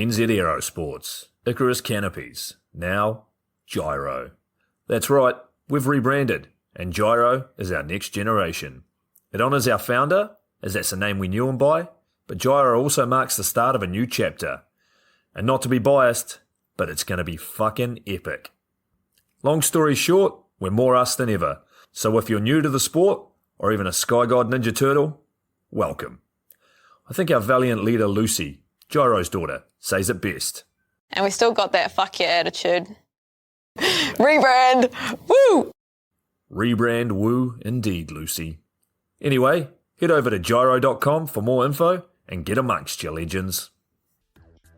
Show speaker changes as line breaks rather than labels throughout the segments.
NZ Aerosports, Icarus Canopies, now Gyro. That's right, we've rebranded, and Gyro is our next generation. It honours our founder, as that's the name we knew him by, but Gyro also marks the start of a new chapter. And not to be biased, but it's going to be fucking epic. Long story short, we're more us than ever, so if you're new to the sport, or even a Sky God Ninja Turtle, welcome. I think our valiant leader Lucy, Gyro's daughter, says it best.
And we still got that fuck yeah attitude. Rebrand! Woo!
Rebrand woo indeed, Lucy. Anyway, head over to gyro.com for more info and get amongst you legends.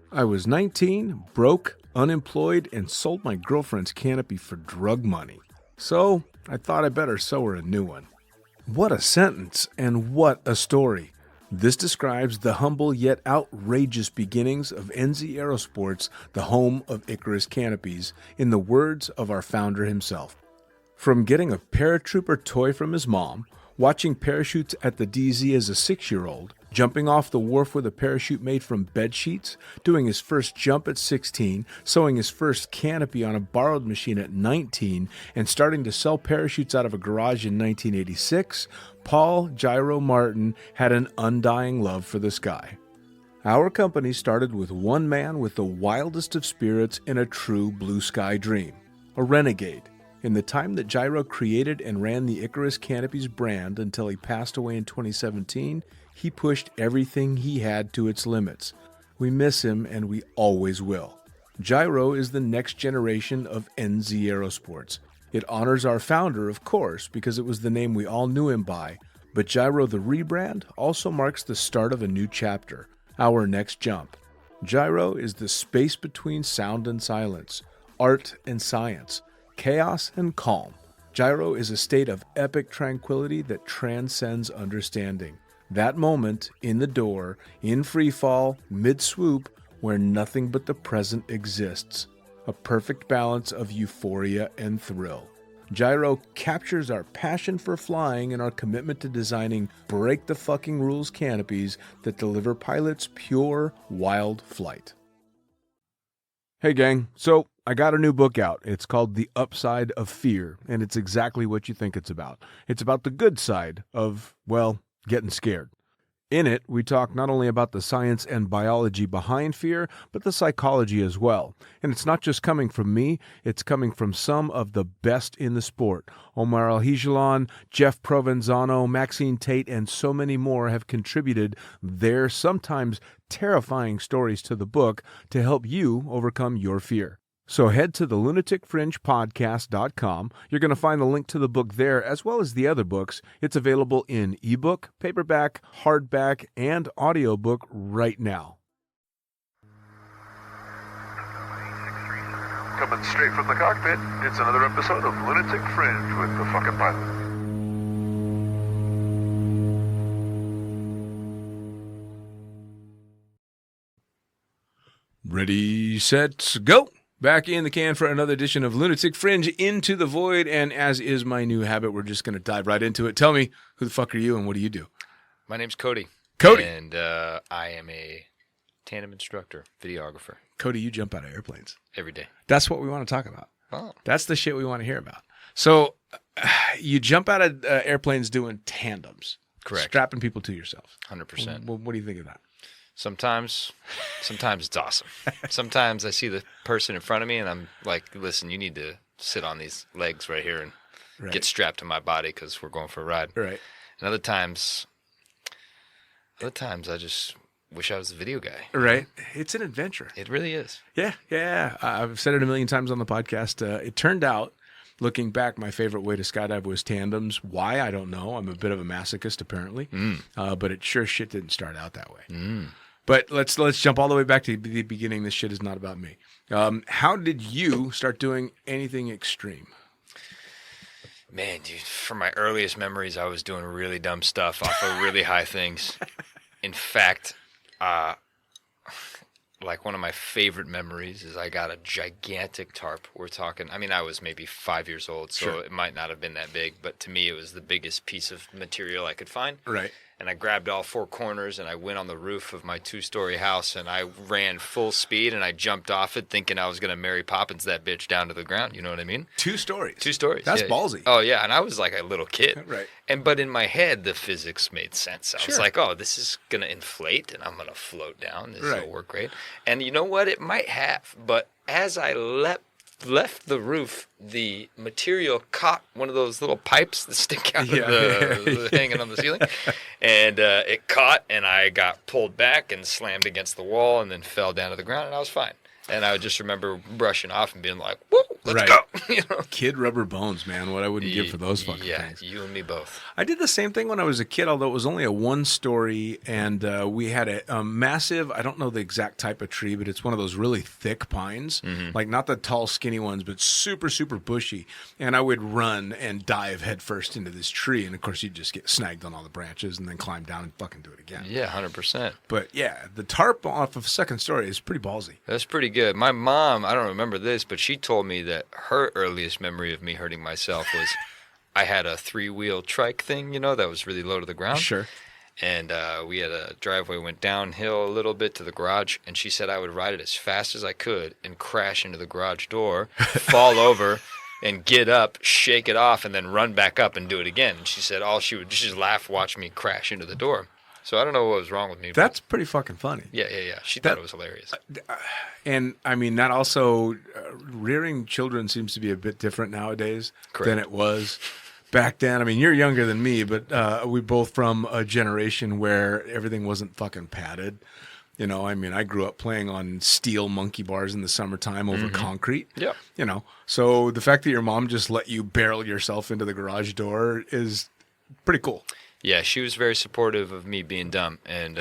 I was 19, broke, unemployed, and sold my girlfriend's canopy for drug money. So I thought I better sew her a new one. What a sentence, and what a story. This describes the humble yet outrageous beginnings of NZ Aerosports, the home of Icarus Canopies, in the words of our founder himself. From getting a paratrooper toy from his mom, watching parachutes at the DZ as a 6-year-old, jumping off the wharf with a parachute made from bed sheets, doing his first jump at 16, sewing his first canopy on a borrowed machine at 19, and starting to sell parachutes out of a garage in 1986, Paul Gyro Martin had an undying love for the sky. Our company started with one man with the wildest of spirits and a true blue sky dream, a renegade. In the time that Gyro created and ran the Icarus Canopies brand until he passed away in 2017, he pushed everything he had to its limits. We miss him, and we always will. Gyro is the next generation of NZ Aerosports. It honors our founder, of course, because it was the name we all knew him by, but Gyro the rebrand also marks the start of a new chapter, our next jump. Gyro is the space between sound and silence, art and science, chaos and calm. Gyro is a state of epic tranquility that transcends understanding. That moment, in the door, in free fall, mid-swoop, where nothing but the present exists. A perfect balance of euphoria and thrill. Gyro captures our passion for flying and our commitment to designing break-the-fucking-rules canopies that deliver pilots pure, wild flight. Hey gang, so I got a new book out. It's called The Upside of Fear, and it's exactly what you think it's about. It's about the good side of, well, getting scared. In it, we talk not only about the science and biology behind fear, but the psychology as well. And it's not just coming from me, it's coming from some of the best in the sport. Omar Alhigelan, Jeff Provenzano, Maxine Tate, and so many more have contributed their sometimes terrifying stories to the book to help you overcome your fear. So head to the lunaticfringepodcast.com. You're going to find the link to the book there, as well as the other books. It's available in ebook, paperback, hardback, and audiobook right now.
Coming straight from the cockpit, it's another episode of Lunatic Fringe with the fucking pilot.
Ready, set, go! Back in the can for another edition of Lunatic Fringe, Into the Void, and as is my new habit, we're just going to dive right into it. Tell me, who the fuck are you and what do you do?
My name's Cody.
Cody!
And I am a tandem instructor, videographer.
Cody, you jump out of airplanes.
Every day.
That's what we want to talk about.
Oh.
That's the shit we want to hear about. So, you jump out of airplanes doing tandems.
Correct.
Strapping people to yourself.
100%.
What do you think of that?
Sometimes it's awesome. Sometimes I see the person in front of me and I'm like, listen, you need to sit on these legs right here and get strapped to my body because we're going for a ride.
Right.
And other times I just wish I was a video guy.
Right. It's an adventure.
It really is.
Yeah. I've said it a million times on the podcast. It turned out, looking back, my favorite way to skydive was tandems. Why? I don't know. I'm a bit of a masochist, apparently. But it sure shit didn't start out that way. But let's jump all the way back to the beginning. This shit is not about me. How did you start doing anything extreme?
Man, dude, from my earliest memories, I was doing really dumb stuff off of really high things. In fact, like one of my favorite memories is I got a gigantic tarp. We're talking, I mean, I was maybe 5 years old, so it might not have been that big, but to me it was the biggest piece of material I could find.
Right.
And I grabbed all four corners and I went on the roof of my 2-story house and I ran full speed and I jumped off it thinking I was going to Mary Poppins that bitch down to the ground. You know what I mean?
2 stories.
2 stories.
That's
yeah.
ballsy.
Oh, yeah. And I was like a little kid.
Right.
But in my head, the physics made sense. I was
Sure.
like, oh, this is going to inflate and I'm going to float down. This
Right.
will work great. And you know what? It might have. But as I left the roof, the material caught one of those little pipes that stick out of the hanging on the ceiling, and it caught, and I got pulled back and slammed against the wall, and then fell down to the ground, and I was fine. And I just remember brushing off and being like, "Woo, let's go!" You know?
Kid rubber bones, man. What I wouldn't give for those fucking things.
Yeah, you and me both.
I did the same thing when I was a kid, although it was only a 1-story, and we had a massive, I don't know the exact type of tree, but it's one of those really thick pines, like not the tall, skinny ones, but super, super bushy. And I would run and dive headfirst into this tree, and of course you'd just get snagged on all the branches and then climb down and fucking do it again.
Yeah, 100%.
But yeah, the tarp off of 2nd story is pretty ballsy.
That's pretty good. My mom, I don't remember this, but she told me that her earliest memory of me hurting myself was I had a 3-wheel trike thing, you know, that was really low to the ground.
Sure.
And we had a driveway, went downhill a little bit to the garage, and she said I would ride it as fast as I could and crash into the garage door, fall over, and get up, shake it off, and then run back up and do it again. And she said all she would just laugh, watch me crash into the door. So I don't know what was wrong with me.
That's pretty fucking funny.
Yeah. She thought it was hilarious.
And I mean, that also, rearing children seems to be a bit different nowadays than it was back then. I mean, you're younger than me, but we both from a generation where everything wasn't fucking padded. You know, I mean, I grew up playing on steel monkey bars in the summertime over concrete.
Yeah.
You know, so the fact that your mom just let you barrel yourself into the garage door is pretty cool.
Yeah, she was very supportive of me being dumb, and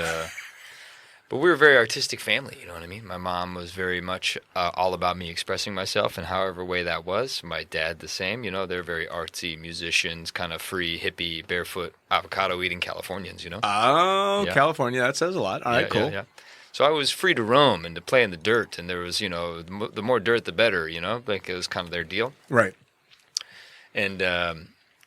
but we were a very artistic family. You know what I mean? My mom was very much all about me expressing myself, in however way that was. My dad the same. You know, they're very artsy musicians, kind of free, hippie, barefoot, avocado-eating Californians. You know?
Oh,
Yeah.
California, that says a lot. All right, cool.
Yeah. So I was free to roam and to play in the dirt, and there was, you know, the more dirt, the better. You know, like it was kind of their deal.
Right.
And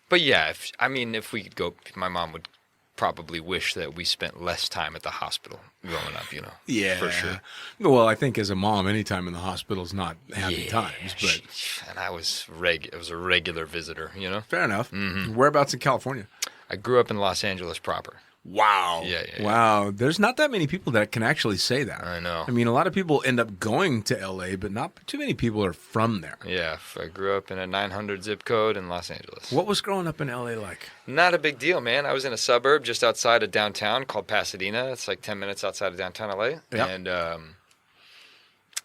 but yeah, if we could go, my mom would probably wish that we spent less time at the hospital growing up, you know.
Yeah.
For sure.
Well, I think as a mom, any time in the hospital is not happy times, but
And I was it was a regular visitor, you know.
fair enough. Whereabouts in California?
I grew up in Los Angeles proper.
Wow.
Yeah.
Wow. There's not that many people that can actually say that.
I know.
I mean, a lot of people end up going to LA, but not too many people are from there.
Yeah, I grew up in a 900 zip code in Los Angeles.
What was growing up in LA like?
Not a big deal, man. I was in a suburb just outside of downtown called Pasadena. It's like 10 minutes outside of downtown LA.
Yep.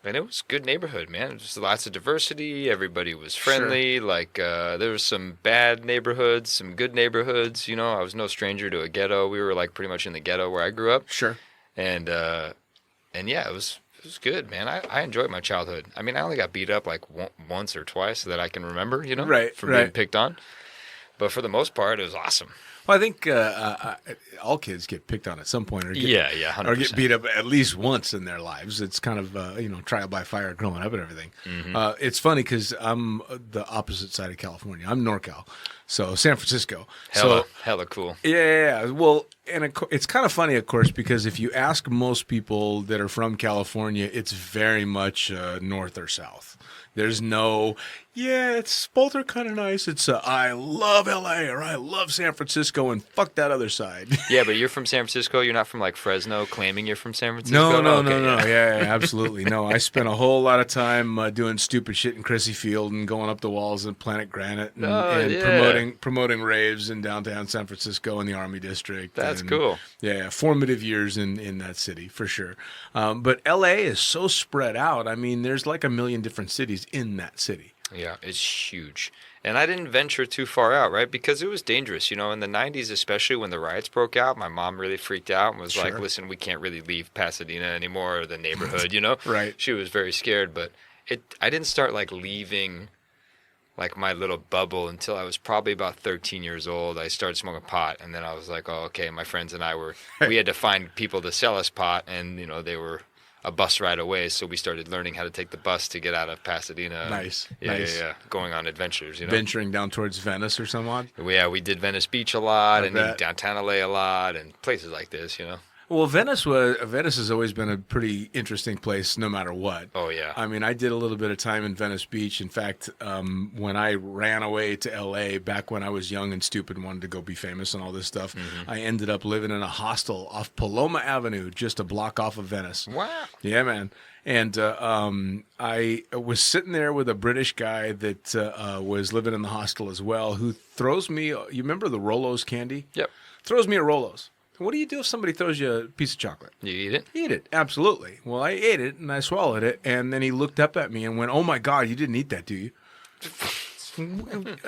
And it was a good neighborhood, man. Just lots of diversity. Everybody was friendly.
Sure.
Like there was some bad neighborhoods, some good neighborhoods. You know, I was no stranger to a ghetto. We were like pretty much in the ghetto where I grew up.
Sure.
And yeah, it was good, man. I enjoyed my childhood. I mean, I only got beat up like once or twice that I can remember. You know,
Right,
from
right.
being picked on. But for the most part, it was awesome.
Well, I think all kids get picked on at some point, or get,
Yeah, 100%.
or get beat up at least once in their lives. It's kind of trial by fire growing up and everything. It's funny because I'm the opposite side of California. I'm NorCal, so San Francisco.
Hella cool.
Yeah. Well, and it's kind of funny, of course, because if you ask most people that are from California, it's very much north or south. There's no, it's both are kind of nice. It's I love LA or I love San Francisco and fuck that other side.
Yeah, but you're from San Francisco. You're not from like Fresno, claiming you're from San Francisco.
No.
Okay,
Yeah, absolutely. No, I spent a whole lot of time doing stupid shit in Crissy Field and going up the walls in Planet Granite and promoting raves in downtown San Francisco in the Army District.
That's
and,
cool.
Yeah, formative years in that city for sure. But LA is so spread out. I mean, there's like a million different cities in that city.
Yeah, it's huge. And I didn't venture too far out, right? Because it was dangerous. You know, in the 90s, especially when the riots broke out, my mom really freaked out and was like, listen, we can't really leave Pasadena anymore or the neighborhood, you know?
Right.
She was very scared. But I didn't start like leaving like my little bubble until I was probably about 13 years old. I started smoking pot. And then I was like, oh, okay, my friends and I we had to find people to sell us pot. And, you know, they were a bus ride away, so we started learning how to take the bus to get out of Pasadena.
Nice.
Yeah. Going on adventures,
Venturing down towards Venice or somewhat.
We did Venice Beach a lot, and
bet.
downtown LA a lot, and places like this,
Well, Venice has always been a pretty interesting place, no matter what.
Oh yeah.
I mean, I did a little bit of time in Venice Beach. In fact, when I ran away to L.A. back when I was young and stupid and wanted to go be famous and all this stuff, I ended up living in a hostel off Paloma Avenue, just a block off of Venice.
Wow.
Yeah, man. And I was sitting there with a British guy that was living in the hostel as well, who throws me, you remember the Rolos candy?
Yep.
Throws me a Rolos. What do you do if somebody throws you a piece of chocolate?
You eat it?
Eat it, absolutely. Well, I ate it, and I swallowed it, and then he looked up at me and went, "Oh, my God, you didn't eat that, do you?"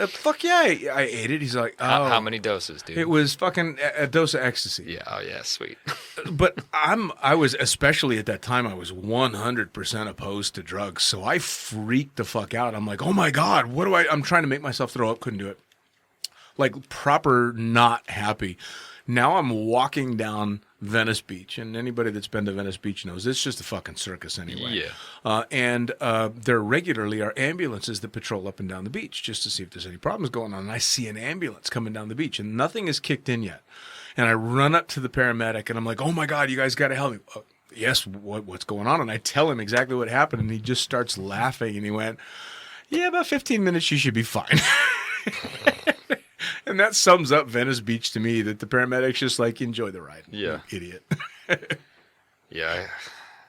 Fuck yeah, I ate it. He's like, "Oh."
How many doses, dude?
It was fucking a dose of ecstasy.
Yeah, oh yeah, sweet.
But I was, especially at that time, I was 100% opposed to drugs, so I freaked the fuck out. I'm like, "Oh, my God, what do I'm trying to make myself throw up, couldn't do it. Like, proper not happy. Now I'm walking down Venice Beach, and anybody that's been to Venice Beach knows it's just a fucking circus anyway.
Yeah.
And there regularly are ambulances that patrol up and down the beach just to see if there's any problems going on. And I see an ambulance coming down the beach, and nothing is kicked in yet. And I run up to the paramedic, and I'm like, "Oh, my God, you guys got to help me." Yes, what's going on? And I tell him exactly what happened, and he just starts laughing, and he went, "Yeah, about 15 minutes, you should be fine." And that sums up Venice Beach to me, that the paramedics just like, enjoy the ride.
Yeah.
You idiot.
Yeah.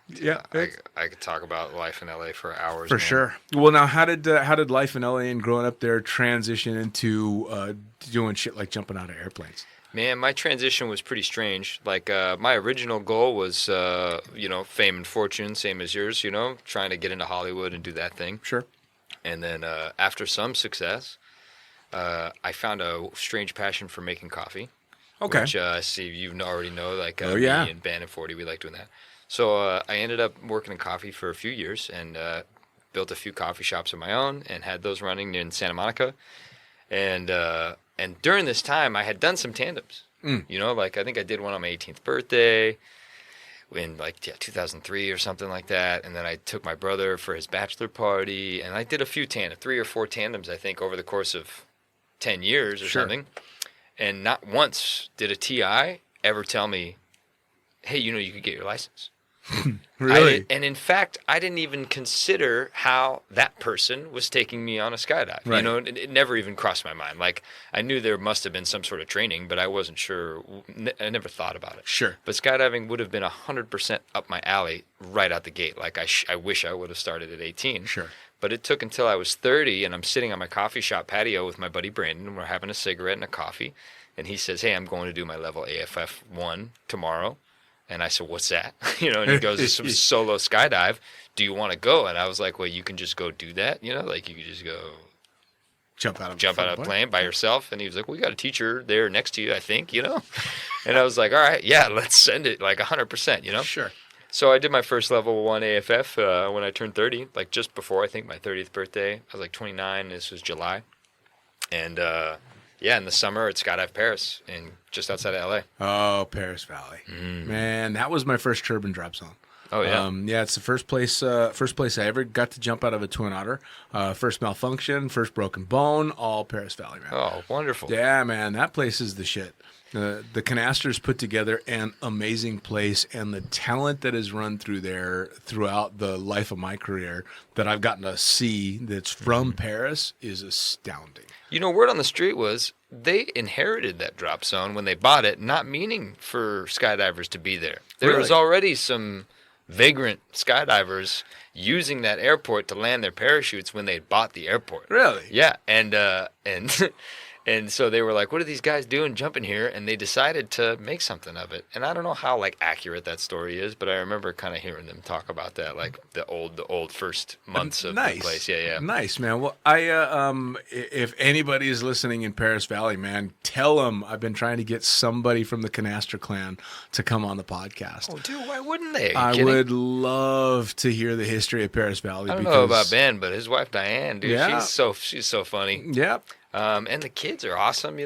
Yeah.
I could talk about life in LA for hours.
For
man.
sure. Well, now, how did life in LA and growing up there transition into doing shit like jumping out of airplanes?
Man, my transition was pretty strange. Like, my original goal was, fame and fortune, same as yours, trying to get into Hollywood and do that thing.
Sure.
And then after some success, I found a strange passion for making coffee.
Okay.
Which, see, you already know, like,
yeah.
me and Ben and 40, we like doing that. So I ended up working in coffee for a few years and built a few coffee shops of my own and had those running in Santa Monica. And during this time, I had done some tandems. Like I think I did one on my 18th birthday in 2003 or something like that. And then I took my brother for his bachelor party, and I did a few 3 or 4 tandems, I think, over the course of 10 years or something. And not once did a TI ever tell me, "Hey, you could get your license."
Really?
And in fact, I didn't even consider how that person was taking me on a skydive.
Right.
It never even crossed my mind. Like, I knew there must have been some sort of training, but I wasn't sure. I never thought about it.
Sure.
But skydiving would have been 100% up my alley right out the gate. Like, I wish I would have started at 18.
Sure.
But it took until I was 30, and I'm sitting on my coffee shop patio with my buddy Brandon, and we're having a cigarette and a coffee. And he says, "Hey, I'm going to do my level AFF 1 tomorrow." And I said, "What's that?" And he goes, "It's some solo skydive. Do you want to go?" And I was like, "Well, you can just go do that. Like you can just go
Jump out of
a plane by yourself." And he was like, "We got a teacher there next to you, I think, And I was like, "All right, yeah, let's send it, like 100%,
Sure.
So I did my first level 1 AFF when I turned 30, like just before, I think, my 30th birthday. I was like 29. This was July. And in the summer at Skydive Paris, just outside of LA.
Oh, Paris Valley. Man, that was my first turbine drop zone.
Oh, yeah.
It's the first place I ever got to jump out of a Twin Otter. First malfunction, first broken bone, all Paris Valley, man.
Oh, wonderful.
Yeah, man, that place is the shit. The Canasters put together an amazing place, and the talent that is run through there throughout the life of my career that I've gotten to see that's from Paris is astounding.
Word on the street was they inherited that drop zone when they bought it, not meaning for skydivers to be there. There was already some vagrant skydivers using that airport to land their parachutes when they bought the airport.
Really?
Yeah, and And so they were like, "What are these guys doing jumping here?" And they decided to make something of it. And I don't know how accurate that story is, but I remember kind of hearing them talk about that, like the old first months of the place. Yeah.
Nice, man. Well, if anybody is listening in Paris Valley, man, tell them I've been trying to get somebody from the Canaster clan to come on the podcast.
Oh, dude, why wouldn't they?
I would love to hear the history of Paris Valley.
I don't know about Ben, but his wife Diane, dude,
Yeah.
she's so funny.
Yep.
And the kids are awesome,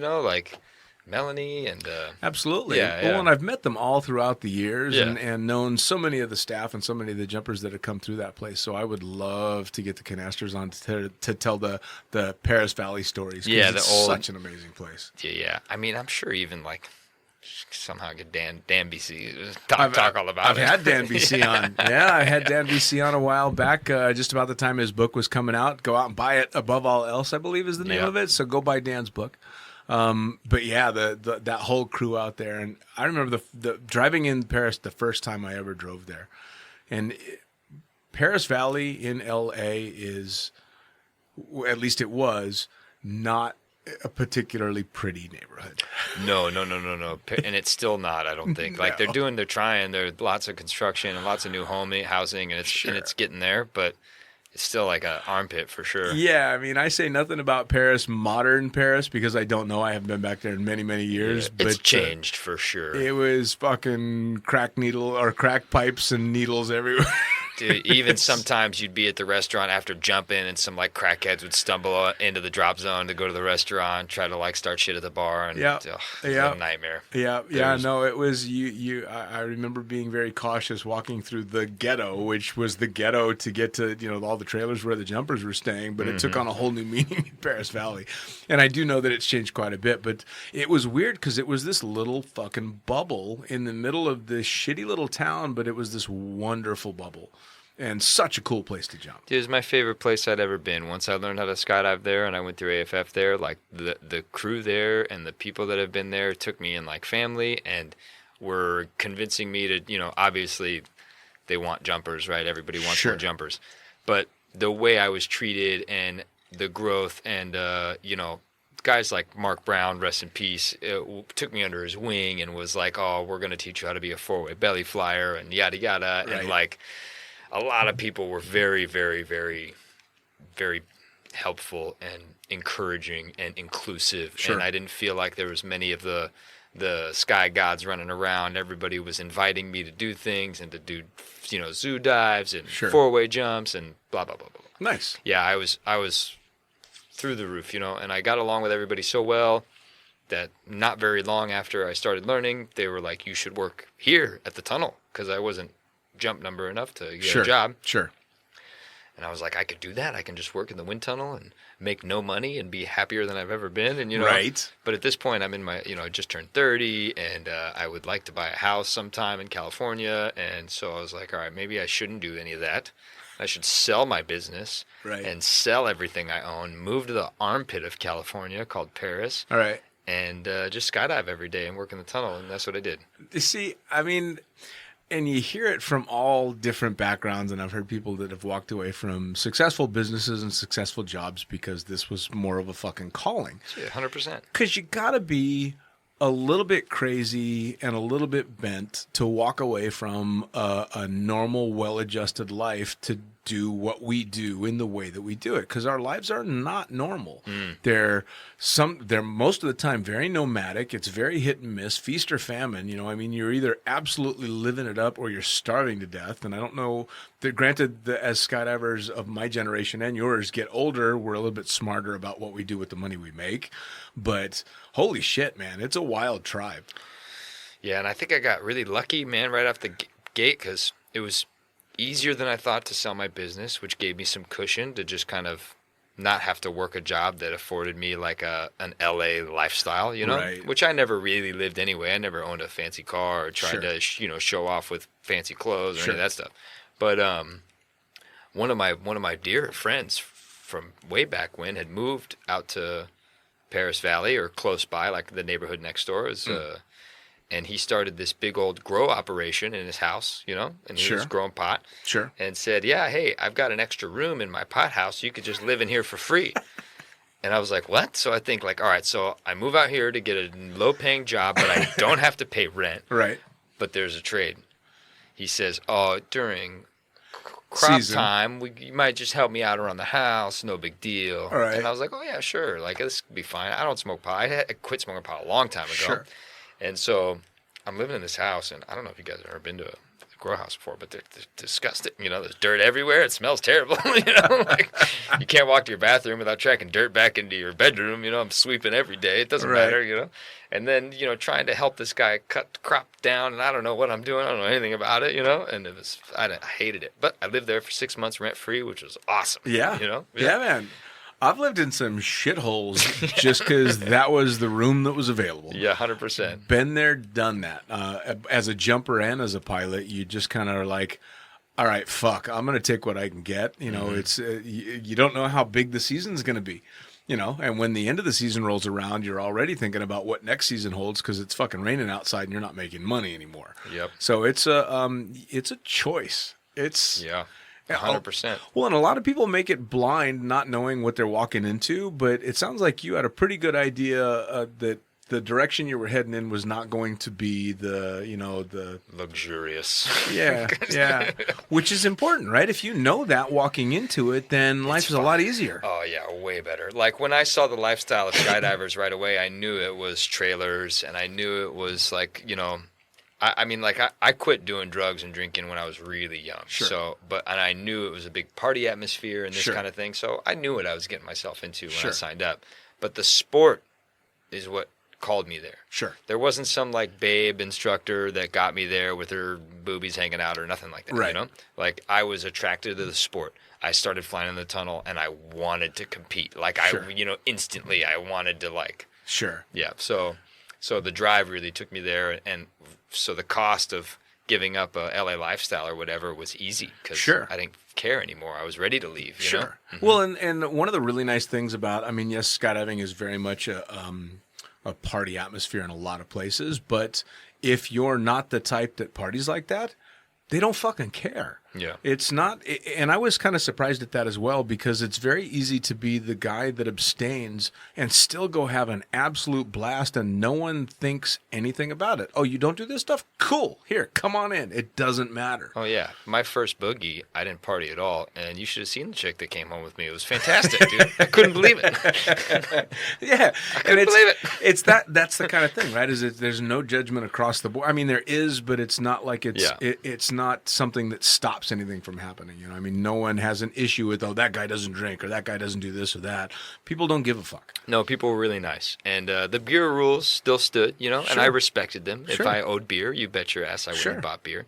Melanie and
Absolutely.
Yeah,
Well,
yeah.
and I've met them all throughout the years
Yeah.
and known so many of the staff and so many of the jumpers that have come through that place. So I would love to get the Canasters on to tell the Paris Valley stories. 'Cause
Yeah, the
it's
old-
such an amazing place.
yeah. I mean, I'm sure even like somehow get Dan BC talk all about
I've
it.
had Dan BC on. Yeah, I had Dan BC on a while back, just about the time his book was coming out. Go out and buy it above all else, I believe is the name
Yeah.
of it. So go buy Dan's book. But yeah, that whole crew out there, and I remember the driving in Paris the first time I ever drove there, and Paris Valley in LA is, at least it was, not a particularly pretty neighborhood.
No. And it's still not, I don't think. Like they're trying. There's lots of construction and lots of new housing, and it's getting there, but it's still like an armpit for sure.
Yeah, I mean, I say nothing about Paris, modern Paris, because I don't know. I haven't been back there in many, many years.
It's
but
changed for sure.
It was fucking crack pipes and needles everywhere.
Dude, even sometimes you'd be at the restaurant after jumping, and some like crackheads would stumble into the drop zone to go to the restaurant, try to like start shit at the bar, and it was a nightmare.
No, it was I remember being very cautious walking through the ghetto, which was the ghetto to get to all the trailers where the jumpers were staying, but it took on a whole new meaning in Paris Valley, and I do know that it's changed quite a bit. But it was weird because it was this little fucking bubble in the middle of this shitty little town, but it was this wonderful bubble. And such a cool place to jump.
Dude, it was my favorite place I'd ever been. Once I learned how to skydive there and I went through AFF there, like the crew there and the people that have been there took me in like family and were convincing me to, obviously they want jumpers, right? Everybody wants more jumpers. But the way I was treated and the growth and, guys like Mark Brown, rest in peace, took me under his wing and was like, oh, we're going to teach you how to be a four-way belly flyer and yada, yada. Right. And like, a lot of people were very, very, very, very helpful and encouraging and inclusive. Sure. And I didn't feel like there was many of the sky gods running around. Everybody was inviting me to do things and to do, zoo dives and four-way jumps and blah, blah, blah, blah.
Nice.
Yeah, I was through the roof, and I got along with everybody so well that not very long after I started learning, they were like, you should work here at the tunnel because I wasn't jump number enough to get a job. Sure. And I was like, I could do that. I can just work in the wind tunnel and make no money and be happier than I've ever been. And
right.
But at this point, I'm in my, I just turned 30, and I would like to buy a house sometime in California. And so I was like, all right, maybe I shouldn't do any of that. I should sell my business and sell everything I own. Move to the armpit of California called Paris.
All right.
And just skydive every day and work in the tunnel. And that's what I did.
You see, I mean. And you hear it from all different backgrounds, and I've heard people that have walked away from successful businesses and successful jobs because this was more of a fucking calling.
Yeah, 100%.
Because you got to be a little bit crazy and a little bit bent to walk away from a normal, well-adjusted life to do what we do in the way that we do it, because our lives are not normal. They're most of the time very nomadic. It's very hit and miss, feast or famine. You're either absolutely living it up or you're starving to death. And I don't know that, granted, as skydivers of my generation and yours get older, we're a little bit smarter about what we do with the money we make. But holy shit, man, it's a wild tribe.
Yeah, and I think I got really lucky, man, right off the gate, because it was easier than I thought to sell my business, which gave me some cushion to just kind of not have to work a job that afforded me like an LA lifestyle,
Right.
Which I never really lived anyway. I never owned a fancy car or tried to, show off with fancy clothes or any of that stuff. But one of my dear friends from way back when had moved out to Paris Valley or close by, like the neighborhood next door is and he started this big old grow operation in his house, and he was growing pot. Sure. And said, yeah, hey, I've got an extra room in my pot house. You could just live in here for free. And I was like, what? So I think all right, so I move out here to get a low-paying job, but I don't have to pay rent.
Right.
But there's a trade. He says, during crop time, you might just help me out around the house. No big deal. All right. And I was like, oh, yeah, sure. Like, this could be fine. I don't smoke pot. I quit smoking pot a long time ago. Sure. And so I'm living in this house, and I don't know if you guys have ever been to grow house before, but they're disgusting. You know, there's dirt everywhere. It smells terrible. You know, like you can't walk to your bathroom without tracking dirt back into your bedroom. You know, I'm sweeping every day. It doesn't matter, you know. And then, you know, trying to help this guy cut crop down, and I don't know what I'm doing. I don't know anything about it, you know. And I hated it. But I lived there for 6 months rent free, which was awesome.
Yeah.
You know.
Yeah, man. I've lived in some shitholes just because that was the room that was available.
Yeah, 100%.
Been there, done that. As a jumper and as a pilot, you just kind of are like, all right, fuck, I'm going to take what I can get. You know, it's you don't know how big the season's going to be. You know, and when the end of the season rolls around, you're already thinking about what next season holds because it's fucking raining outside and you're not making money anymore.
Yep.
So it's a choice. It's
100%.
Well, and a lot of people make it blind, not knowing what they're walking into. But it sounds like you had a pretty good idea that the direction you were heading in was not going to be the
Luxurious.
Yeah, which is important, right? If you know that walking into it, then life is a lot easier.
Oh, yeah, way better. Like, when I saw the lifestyle of skydivers right away, I knew it was trailers, and I knew it was, like, you know, I quit doing drugs and drinking when I was really young.
Sure.
So, and I knew it was a big party atmosphere and this
Sure.
kind of thing. So I knew what I was getting myself into when
Sure.
I signed up. But the sport is what called me there.
Sure.
There wasn't some like babe instructor that got me there with her boobies hanging out or nothing like that.
Right.
You know, like I was attracted to the sport. I started flying in the tunnel and I wanted to compete. Like
Sure.
instantly I wanted to
Sure.
yeah. So the drive really took me there, and so the cost of giving up a LA lifestyle or whatever was easy because
Sure.
I didn't care anymore. I was ready to leave. You know? Mm-hmm.
Well, and one of the really nice things about, I mean, yes, skydiving is very much a party atmosphere in a lot of places, but if you're not the type that parties like that, they don't fucking care.
Yeah.
It's not, and I was kind of surprised at that as well because it's very easy to be the guy that abstains and still go have an absolute blast and no one thinks anything about it. Oh, you don't do this stuff? Cool. Here, come on in. It doesn't matter.
Oh, yeah. My first boogie, I didn't party at all, and you should have seen the chick that came home with me. It was fantastic, dude. I couldn't believe it.
Yeah.
I couldn't believe it.
It's that's the kind of thing, right? There's no judgment across the board. I mean, there is, but it's not like it's not something that stops anything from happening. You know, I mean, no one has an issue with, oh, that guy doesn't drink or that guy doesn't do this or that. People don't give a fuck.
No, people were really nice. And the beer rules still stood, you know, and I respected them.
Sure.
If I owed beer, you bet your ass I would
Sure.
have bought beer.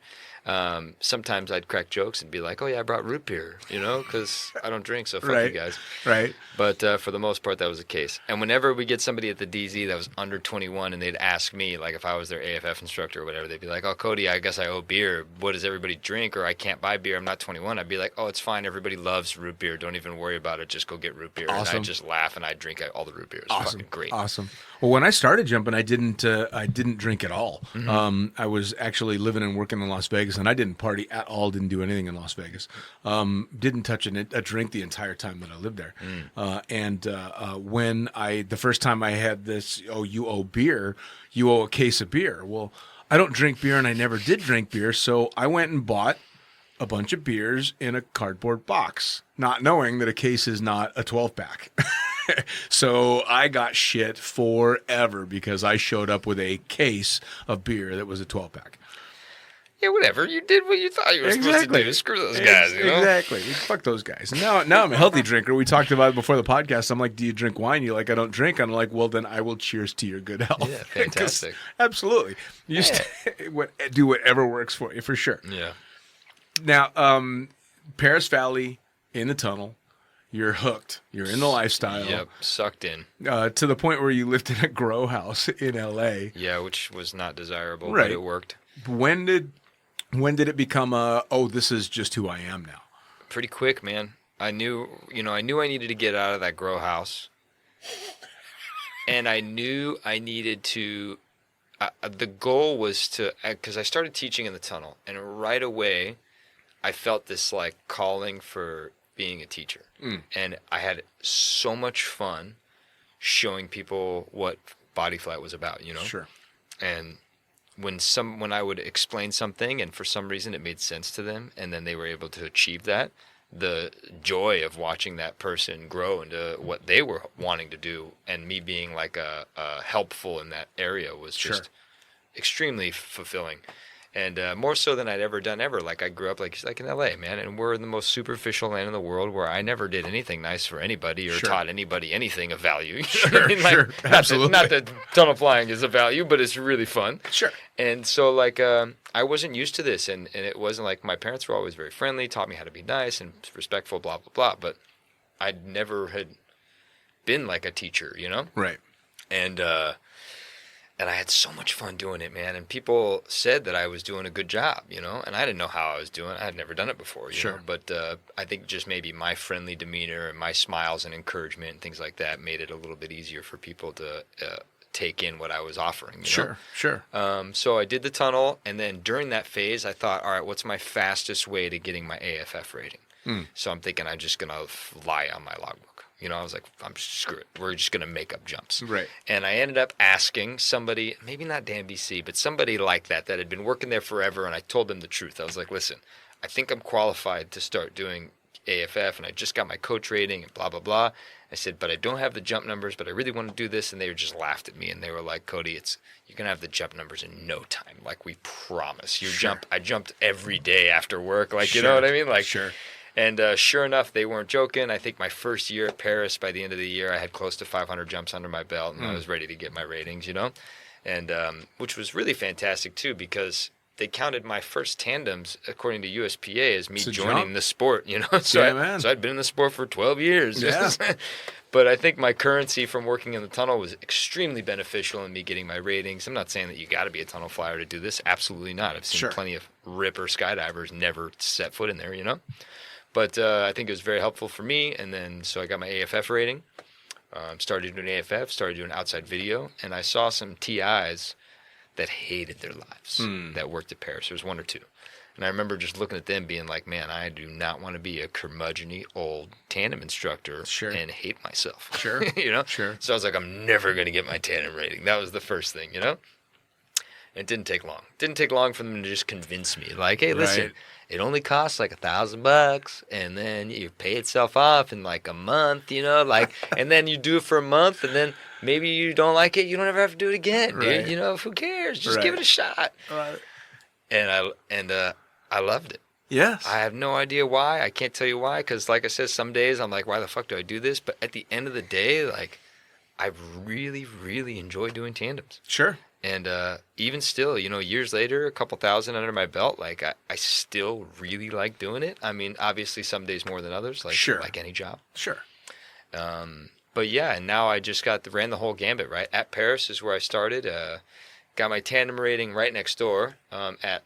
Sometimes I'd crack jokes and be like, oh, yeah, I brought root beer, you know, because I don't drink, so fuck
Right.
you guys.
Right.
But for the most part, that was the case. And whenever we get somebody at the DZ that was under 21 and they'd ask me, like if I was their AFF instructor or whatever, they'd be like, oh, Cody, I guess I owe beer. What does everybody drink? Or I can't buy beer. I'm not 21. I'd be like, oh, it's fine. Everybody loves root beer. Don't even worry about it. Just go get root beer.
Awesome.
And I'd just laugh and I'd drink all the root beer. It was
Awesome.
fucking great.
Awesome. Well, when I started jumping, I didn't drink at all.
Mm-hmm.
I was actually living and working in Las Vegas, and I didn't party at all. Didn't do anything in Las Vegas. Didn't touch a drink the entire time that I lived there. When the first time I had this, oh, you owe beer, you owe a case of beer. Well, I don't drink beer, and I never did drink beer, so I went and bought a bunch of beers in a cardboard box, not knowing that a case is not a 12-pack. So I got shit forever because I showed up with a case of beer that was a 12-pack.
Yeah, whatever. You did what you thought you were supposed to do. Screw those guys, you know?
Exactly. Fuck those guys. Now I'm a healthy drinker. We talked about it before the podcast. I'm like, do you drink wine? You're like, I don't drink. I'm like, well, then I will cheers to your good health.
Yeah, fantastic.
Absolutely. You just do whatever works for you, for sure.
Yeah.
Now, Paris Valley in the tunnel. You're hooked. You're in the lifestyle.
Yep, sucked in.
To the point where you lived in a grow house in L.A.
Yeah, which was not desirable,
Right.
but it worked.
When did it become this is just who I am now?
Pretty quick, man. I knew I needed to get out of that grow house. And I knew I needed to, the goal was to, because I started teaching in the tunnel, and right away I felt this like calling for being a teacher. And I had so much fun showing people what body flight was about, you know?
Sure.
And when I would explain something and for some reason it made sense to them and then they were able to achieve that, the joy of watching that person grow into what they were wanting to do and me being like a helpful in that area was just extremely fulfilling. And more so than I'd ever done ever. Like I grew up like in LA, man, and we're in the most superficial land in the world where I never did anything nice for anybody or taught anybody anything of value. You know what I mean? Like,
Absolutely.
Not that tunnel flying is a value, but it's really fun.
Sure.
And so like I wasn't used to this, and it wasn't like my parents were always very friendly, taught me how to be nice and respectful, blah blah blah. But I never had been like a teacher, you know?
Right.
And I had so much fun doing it, man. And people said that I was doing a good job, you know. And I didn't know how I was doing. I had never done it before, you know. But I think just maybe my friendly demeanor and my smiles and encouragement and things like that made it a little bit easier for people to take in what I was offering. You know?
Sure.
So I did the tunnel, and then during that phase, I thought, all right, what's my fastest way to getting my AFF rating? So I'm thinking I'm just gonna lie on my logbook. You know, I was like, screw it. We're just going to make up jumps.
Right.
And I ended up asking somebody, maybe not Dan BC, but somebody like that had been working there forever, and I told them the truth. I was like, listen, I think I'm qualified to start doing AFF, and I just got my coach rating and blah, blah, blah. I said, but I don't have the jump numbers, but I really want to do this. And they just laughed at me, and they were like, Cody, you're going to have the jump numbers in no time. Like, we promise. I jumped every day after work. Like, you know what I mean? Like, And sure enough, they weren't joking. I think my first year at Paris, by the end of the year, I had close to 500 jumps under my belt, and I was ready to get my ratings, you know, and which was really fantastic, too, because they counted my first tandems, according to USPA, as me joining the sport, you know. So I'd been in the sport for 12 years.
Yeah.
But I think my currency from working in the tunnel was extremely beneficial in me getting my ratings. I'm not saying that you got to be a tunnel flyer to do this. Absolutely not. I've seen plenty of ripper skydivers never set foot in there, you know. But I think it was very helpful for me, and then so I got my AFF rating, started doing AFF, started doing outside video, and I saw some TIs that hated their lives that worked at Paris. There was one or two. And I remember just looking at them being like, man, I do not want to be a curmudgeon-y old tandem instructor and hate myself. You know? So I was like, I'm never going to get my tandem rating. That was the first thing, you know? And it didn't take long. It didn't take long for them to just convince me. Like, hey, listen, it only costs like $1,000, and then you pay itself off in like a month, you know, like, and then you do it for a month, and then maybe you don't like it, you don't ever have to do it again, dude. You know, who cares? Just give it a shot. And I loved it.
Yes.
I have no idea why. I can't tell you why, because like I said, some days I'm like, why the fuck do I do this? But at the end of the day, like, I really, really enjoy doing tandems. And even still, you know, years later, a couple thousand under my belt, like I still really like doing it. I mean, obviously some days more than others, like any job. But yeah, and now I just ran the whole gambit, right? At Paris is where I started. Got my tandem rating right next door at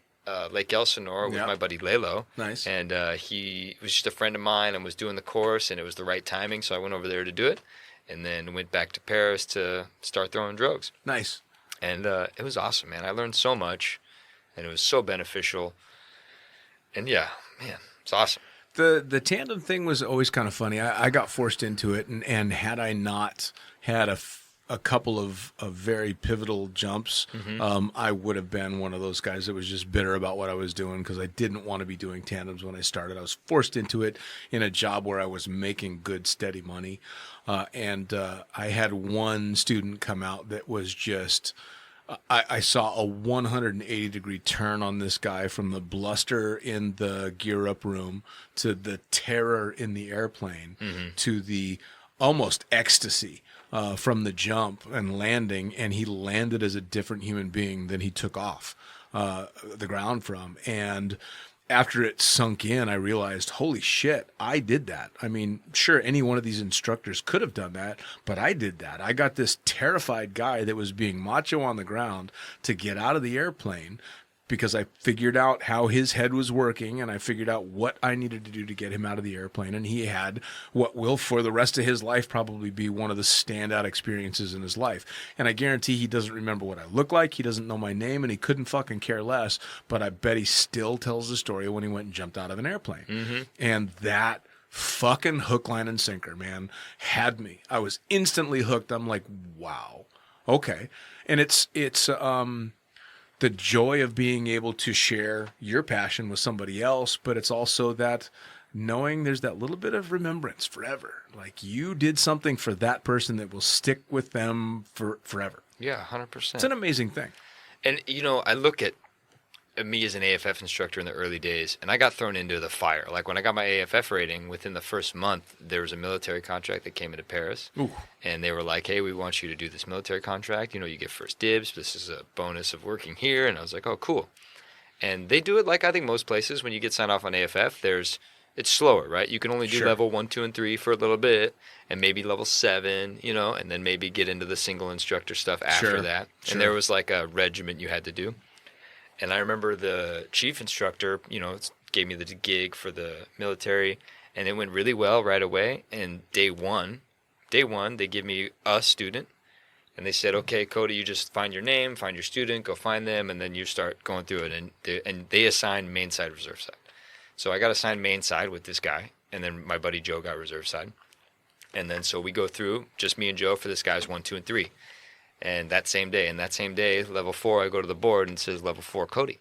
Lake Elsinore with my buddy Lalo.
Nice.
And he was just a friend of mine and was doing the course, and it was the right timing, so I went over there to do it. And then went back to Paris to start throwing drogues.
Nice.
And it was awesome, man. I learned so much, and it was so beneficial. And yeah, man, it's awesome.
The tandem thing was always kind of funny. I got forced into it, and had I not had a couple of very pivotal jumps, I would have been one of those guys that was just bitter about what I was doing because I didn't want to be doing tandems when I started. I was forced into it in a job where I was making good, steady money. And I had one student come out that was just... I saw a 180-degree turn on this guy from the bluster in the gear-up room to the terror in the airplane to the almost ecstasy from the jump and landing, and he landed as a different human being than he took off the ground from. And after it sunk in, I realized, holy shit, I did that. I mean, sure, any one of these instructors could have done that, but I did that. I got this terrified guy that was being macho on the ground to get out of the airplane because I figured out how his head was working, and I figured out what I needed to do to get him out of the airplane. And he had what will, for the rest of his life, probably be one of the standout experiences in his life. And I guarantee he doesn't remember what I look like. He doesn't know my name, and he couldn't fucking care less. But I bet he still tells the story when he went and jumped out of an airplane. And that fucking hook, line, and sinker, man, had me. I was instantly hooked. I'm like, wow. Okay. And it's the joy of being able to share your passion with somebody else, but it's also that knowing there's that little bit of remembrance forever. Like you did something for that person that will stick with them forever.
Yeah, 100%.
It's an amazing thing.
And, you know, I look at me as an AFF instructor in the early days, and I got thrown into the fire. Like when I got my AFF rating, within the first month, there was a military contract that came into Paris.
Ooh.
And they were like, hey, we want you to do this military contract. You know, you get first dibs. This is a bonus of working here. And I was like, oh, cool. And they do it like I think most places. When you get signed off on AFF, it's slower, right? You can only do level 1, 2, and 3 for a little bit, and maybe level 7, you know, and then maybe get into the single instructor stuff after that. And there was like a regiment you had to do. And I remember the chief instructor, you know, gave me the gig for the military, and it went really well right away. And day one, they give me a student, and they said, okay, Cody, you just find your name, find your student, go find them, and then you start going through it. And they assigned main side, reserve side. So I got assigned main side with this guy, and then my buddy Joe got reserve side. And then so we go through, just me and Joe for this guy's 1, 2, and 3. And that same day, level 4, I go to the board and it says level 4 Cody,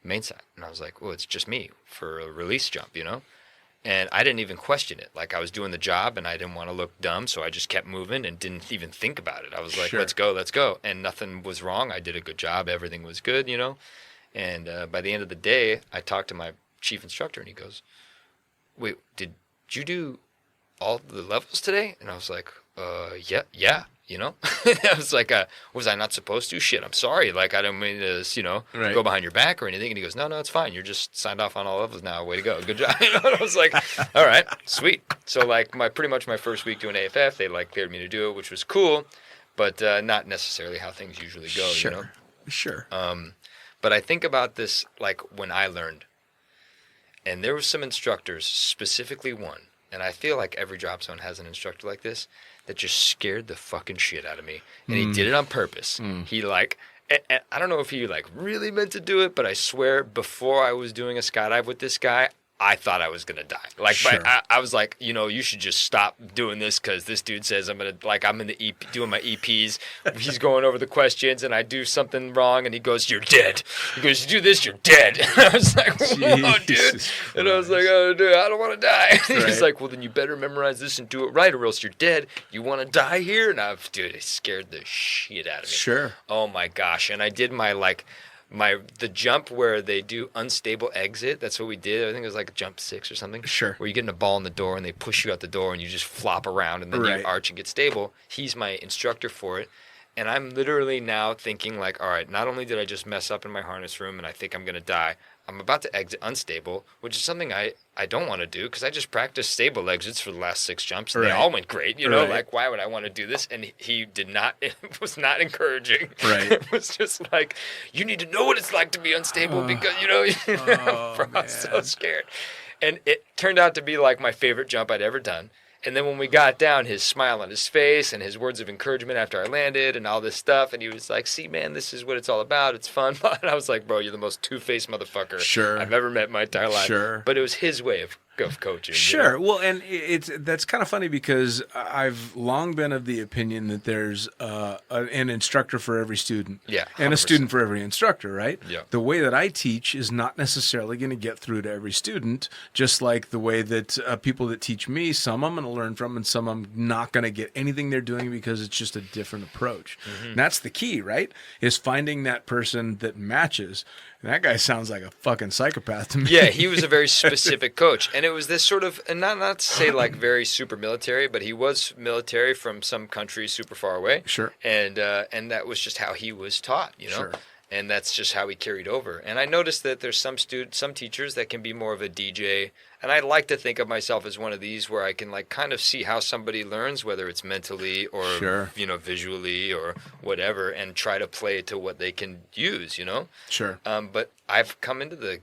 main side. And I was like, well, it's just me for a release jump, you know? And I didn't even question it. Like I was doing the job and I didn't want to look dumb, so I just kept moving and didn't even think about it. I was like, let's go. And nothing was wrong. I did a good job. Everything was good, you know? And by the end of the day, I talked to my chief instructor and he goes, wait, did you do all the levels today? And I was like, yeah. You know, I was like, was I not supposed to? Shit, I'm sorry. Like, I don't mean to, you know, go behind your back or anything. And he goes, no, it's fine. You're just signed off on all levels now. Way to go. Good job. You know? And I was like, all right, sweet. So, like, pretty much my first week doing AFF, they, like, cleared me to do it, which was cool, but not necessarily how things usually go, you know?
Sure.
But I think about this, like, when I learned, and there were some instructors, specifically one, and I feel like every drop zone has an instructor like this, that just scared the fucking shit out of me. And he did it on purpose. He like, and I don't know if he like really meant to do it, but I swear before I was doing a skydive with this guy, I thought I was going to die. Like, I was like, you know, you should just stop doing this because this dude says I'm in the EP, doing my EPs. He's going over the questions and I do something wrong and he goes, you're dead. He goes, you do this, you're dead. And I was like, whoa, dude. And I was like, oh, dude, I don't want to die. He's like, well, then you better memorize this and do it right or else you're dead. You want to die here? And dude, it scared the shit out of me.
Sure.
Oh, my gosh. And I did the jump where they do unstable exit. That's what we did. I think it was like jump 6 or something.
Sure.
Where you get in a ball in the door and they push you out the door and you just flop around and then you arch and get stable. He's my instructor for it. And I'm literally now thinking like, all right, not only did I just mess up in my harness room and I think I'm going to die, I'm about to exit unstable, which is something I don't want to do because I just practiced stable exits for the last 6 jumps and they all went great. You know, like why would I want to do this? And he did not, it was not encouraging.
Right.
It was just like, you need to know what it's like to be unstable because, you know, I was so scared. And it turned out to be like my favorite jump I'd ever done. And then when we got down, his smile on his face and his words of encouragement after I landed and all this stuff. And he was like, see, man, this is what it's all about. It's fun. And I was like, bro, you're the most two-faced motherfucker I've ever met in my entire life.
Sure.
But it was his way of coaching.
Sure.
You know?
Well, and that's kind of funny because I've long been of the opinion that there's an instructor for every student.
Yeah. 100%.
And a student for every instructor, right?
Yeah.
The way that I teach is not necessarily going to get through to every student, just like the way that people that teach me, some I'm going to learn from and some I'm not going to get anything they're doing because it's just a different approach. And that's the key, right? Is finding that person that matches. And that guy sounds like a fucking psychopath to me.
Yeah, he was a very specific coach. And it was this sort of, and not to say like very super military, but he was military from some country super far away.
Sure.
And that was just how he was taught, you know?
Sure.
And that's just how he carried over. And I noticed that there's some teachers that can be more of a DJ. And I like to think of myself as one of these where I can like kind of see how somebody learns, whether it's mentally or, you know, visually or whatever, and try to play it to what they can use, you know?
Sure.
But I've come into the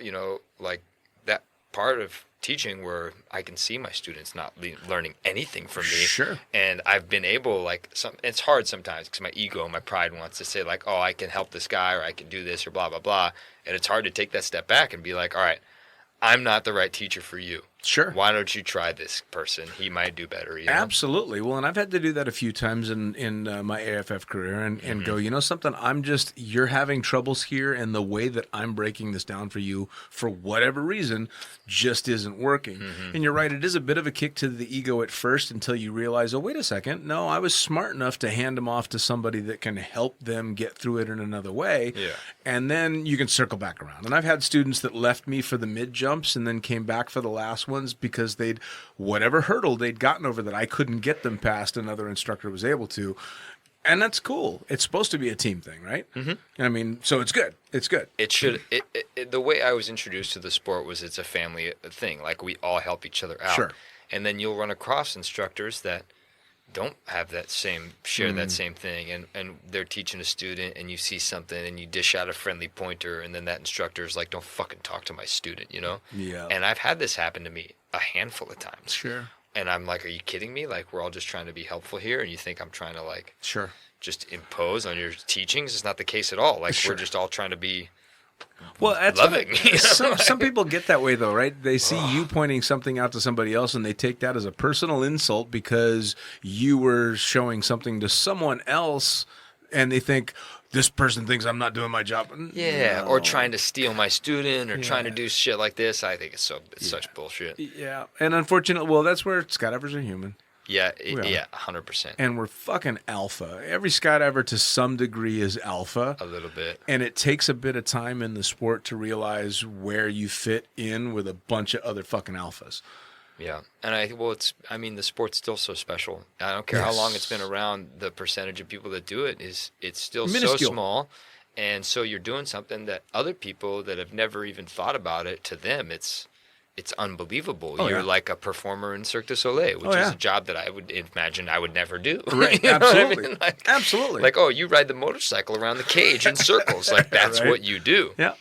you know, like that part of teaching where I can see my students not learning anything from me.
Sure.
And I've been able, like, it's hard sometimes because my ego, my pride wants to say, like, oh, I can help this guy or I can do this or blah, blah, blah. And it's hard to take that step back and be like, all right, I'm not the right teacher for you.
Sure.
Why don't you try this person? He might do better. You know?
Absolutely. Well, and I've had to do that a few times in my AFF career and go, you know something, you're having troubles here, and the way that I'm breaking this down for you for whatever reason just isn't working. And you're right, it is a bit of a kick to the ego at first until you realize, oh, wait a second, no, I was smart enough to hand them off to somebody that can help them get through it in another way.
Yeah.
And then you can circle back around. And I've had students that left me for the mid jumps and then came back for the last ones because whatever hurdle they'd gotten over that I couldn't get them past, another instructor was able to. And that's cool. It's supposed to be a team thing, right? I mean, so it's good. It's good.
It should. The way I was introduced to the sport was it's a family thing. Like, we all help each other out.
Sure.
And then you'll run across instructors that don't have that same that same thing, and they're teaching a student, and you see something and you dish out a friendly pointer, and then that instructor's like, don't fucking talk to my student, you know?
Yeah.
And I've had this happen to me a handful of times.
Sure.
And I'm like, are you kidding me? Like, we're all just trying to be helpful here, and you think I'm trying to, like,
Sure.
just impose on your teachings? It's not the case at all. Like,
Sure.
we're just all trying to be
Well, that's
loving. You know?
some people get that way, though, right? They see you pointing something out to somebody else, and they take that as a personal insult because you were showing something to someone else, and they think, this person thinks I'm not doing my job.
Yeah,
No.
or trying to steal my student, or trying to
Yeah.
do shit like this. I think it's such bullshit.
Yeah, and unfortunately, well, that's where skydivers are human.
Yeah,
are.
yeah, 100%.
And we're fucking alpha. Every skydiver to some degree is alpha.
A little bit.
And it takes a bit of time in the sport to realize where you fit in with a bunch of other fucking alphas.
Yeah, and the sport's still so special. I don't care how long it's been
Yes.
around. The percentage of people that do it's still
Minuscule.
so small, and so you're doing something that other people that have never even thought about it, to them it's unbelievable.
Oh,
You're
yeah.
like a performer in Cirque du Soleil, which
Oh,
is
yeah.
a job that I would imagine I would never do.
Right,
You know what I
absolutely.
mean? Like,
Absolutely.
Like, oh, you ride the motorcycle around the cage in circles. Like, that's
Right.
what you do.
Yeah.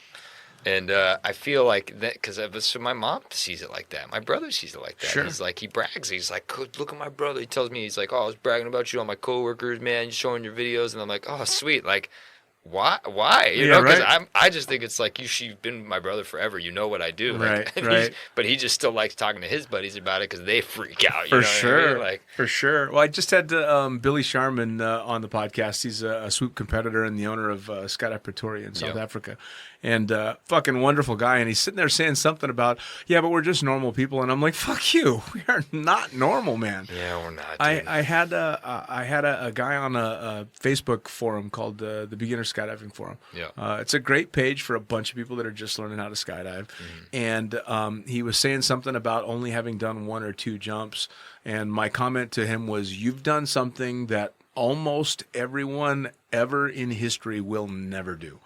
And I feel like that because so my mom sees it like that. My brother sees it like that.
Sure.
He's like, he brags. He's like, look at my brother. He tells me, he's like, oh, I was bragging about you on my coworkers, man. You're showing your videos. And I'm like, oh, sweet. Like, why? You
Yeah,
know, because
right.
I just think it's like, you've been my brother forever. You know what I do. Like,
Right,
and
right.
But he just still likes talking to his buddies about it because they freak out. You
For
know
sure.
What I mean? Like,
For sure. Well, I just had Billy Sharman on the podcast. He's a swoop competitor and the owner of Skydive Pretoria in South
Yeah.
Africa. And fucking wonderful guy. And he's sitting there saying something about, yeah, but we're just normal people. And I'm like, fuck you. We are not normal, man.
yeah, we're not. Dude.
I had a guy on a Facebook forum called the Beginner Skydiving Forum.
Yeah.
It's a great page for a bunch of people that are just learning how to skydive. And he was saying something about only having done one or two jumps. And my comment to him was, you've done something that almost everyone ever in history will never do.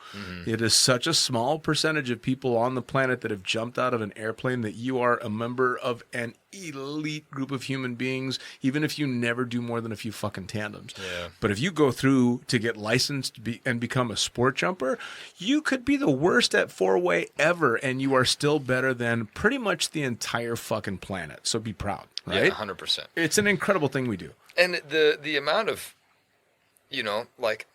It is such a small percentage of people on the planet that have jumped out of an airplane that you are a member of an elite group of human beings, even if you never do more than a few fucking tandems.
Yeah.
But if you go through to get licensed and become a sport jumper, you could be the worst at four-way ever, and you are still better than pretty much the entire fucking planet. So be proud, right?
Yeah, 100%.
It's an incredible thing we do.
And the amount of, you know, like,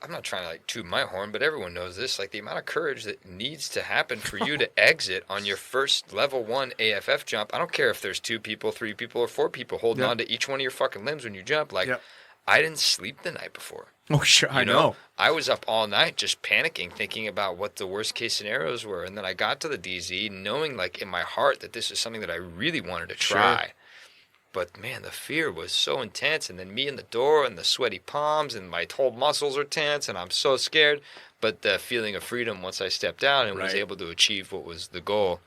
I'm not trying to like toot my horn, but everyone knows this. Like, the amount of courage that needs to happen for you to exit on your first level 1 AFF jump. I don't care if there's 2 people, 3 people, or 4 people holding
Yep.
on to each one of your fucking limbs when you jump. Like,
Yep.
I didn't sleep the night before.
Oh, sure, I
You
know.
I was up all night just panicking, thinking about what the worst case scenarios were. And then I got to the DZ knowing, like, in my heart that this is something that I really wanted to try. But, man, the fear was so intense. And then me in the door and the sweaty palms and my whole muscles are tense and I'm so scared. But the feeling of freedom once I stepped out and was
Right.
able to achieve what was the goal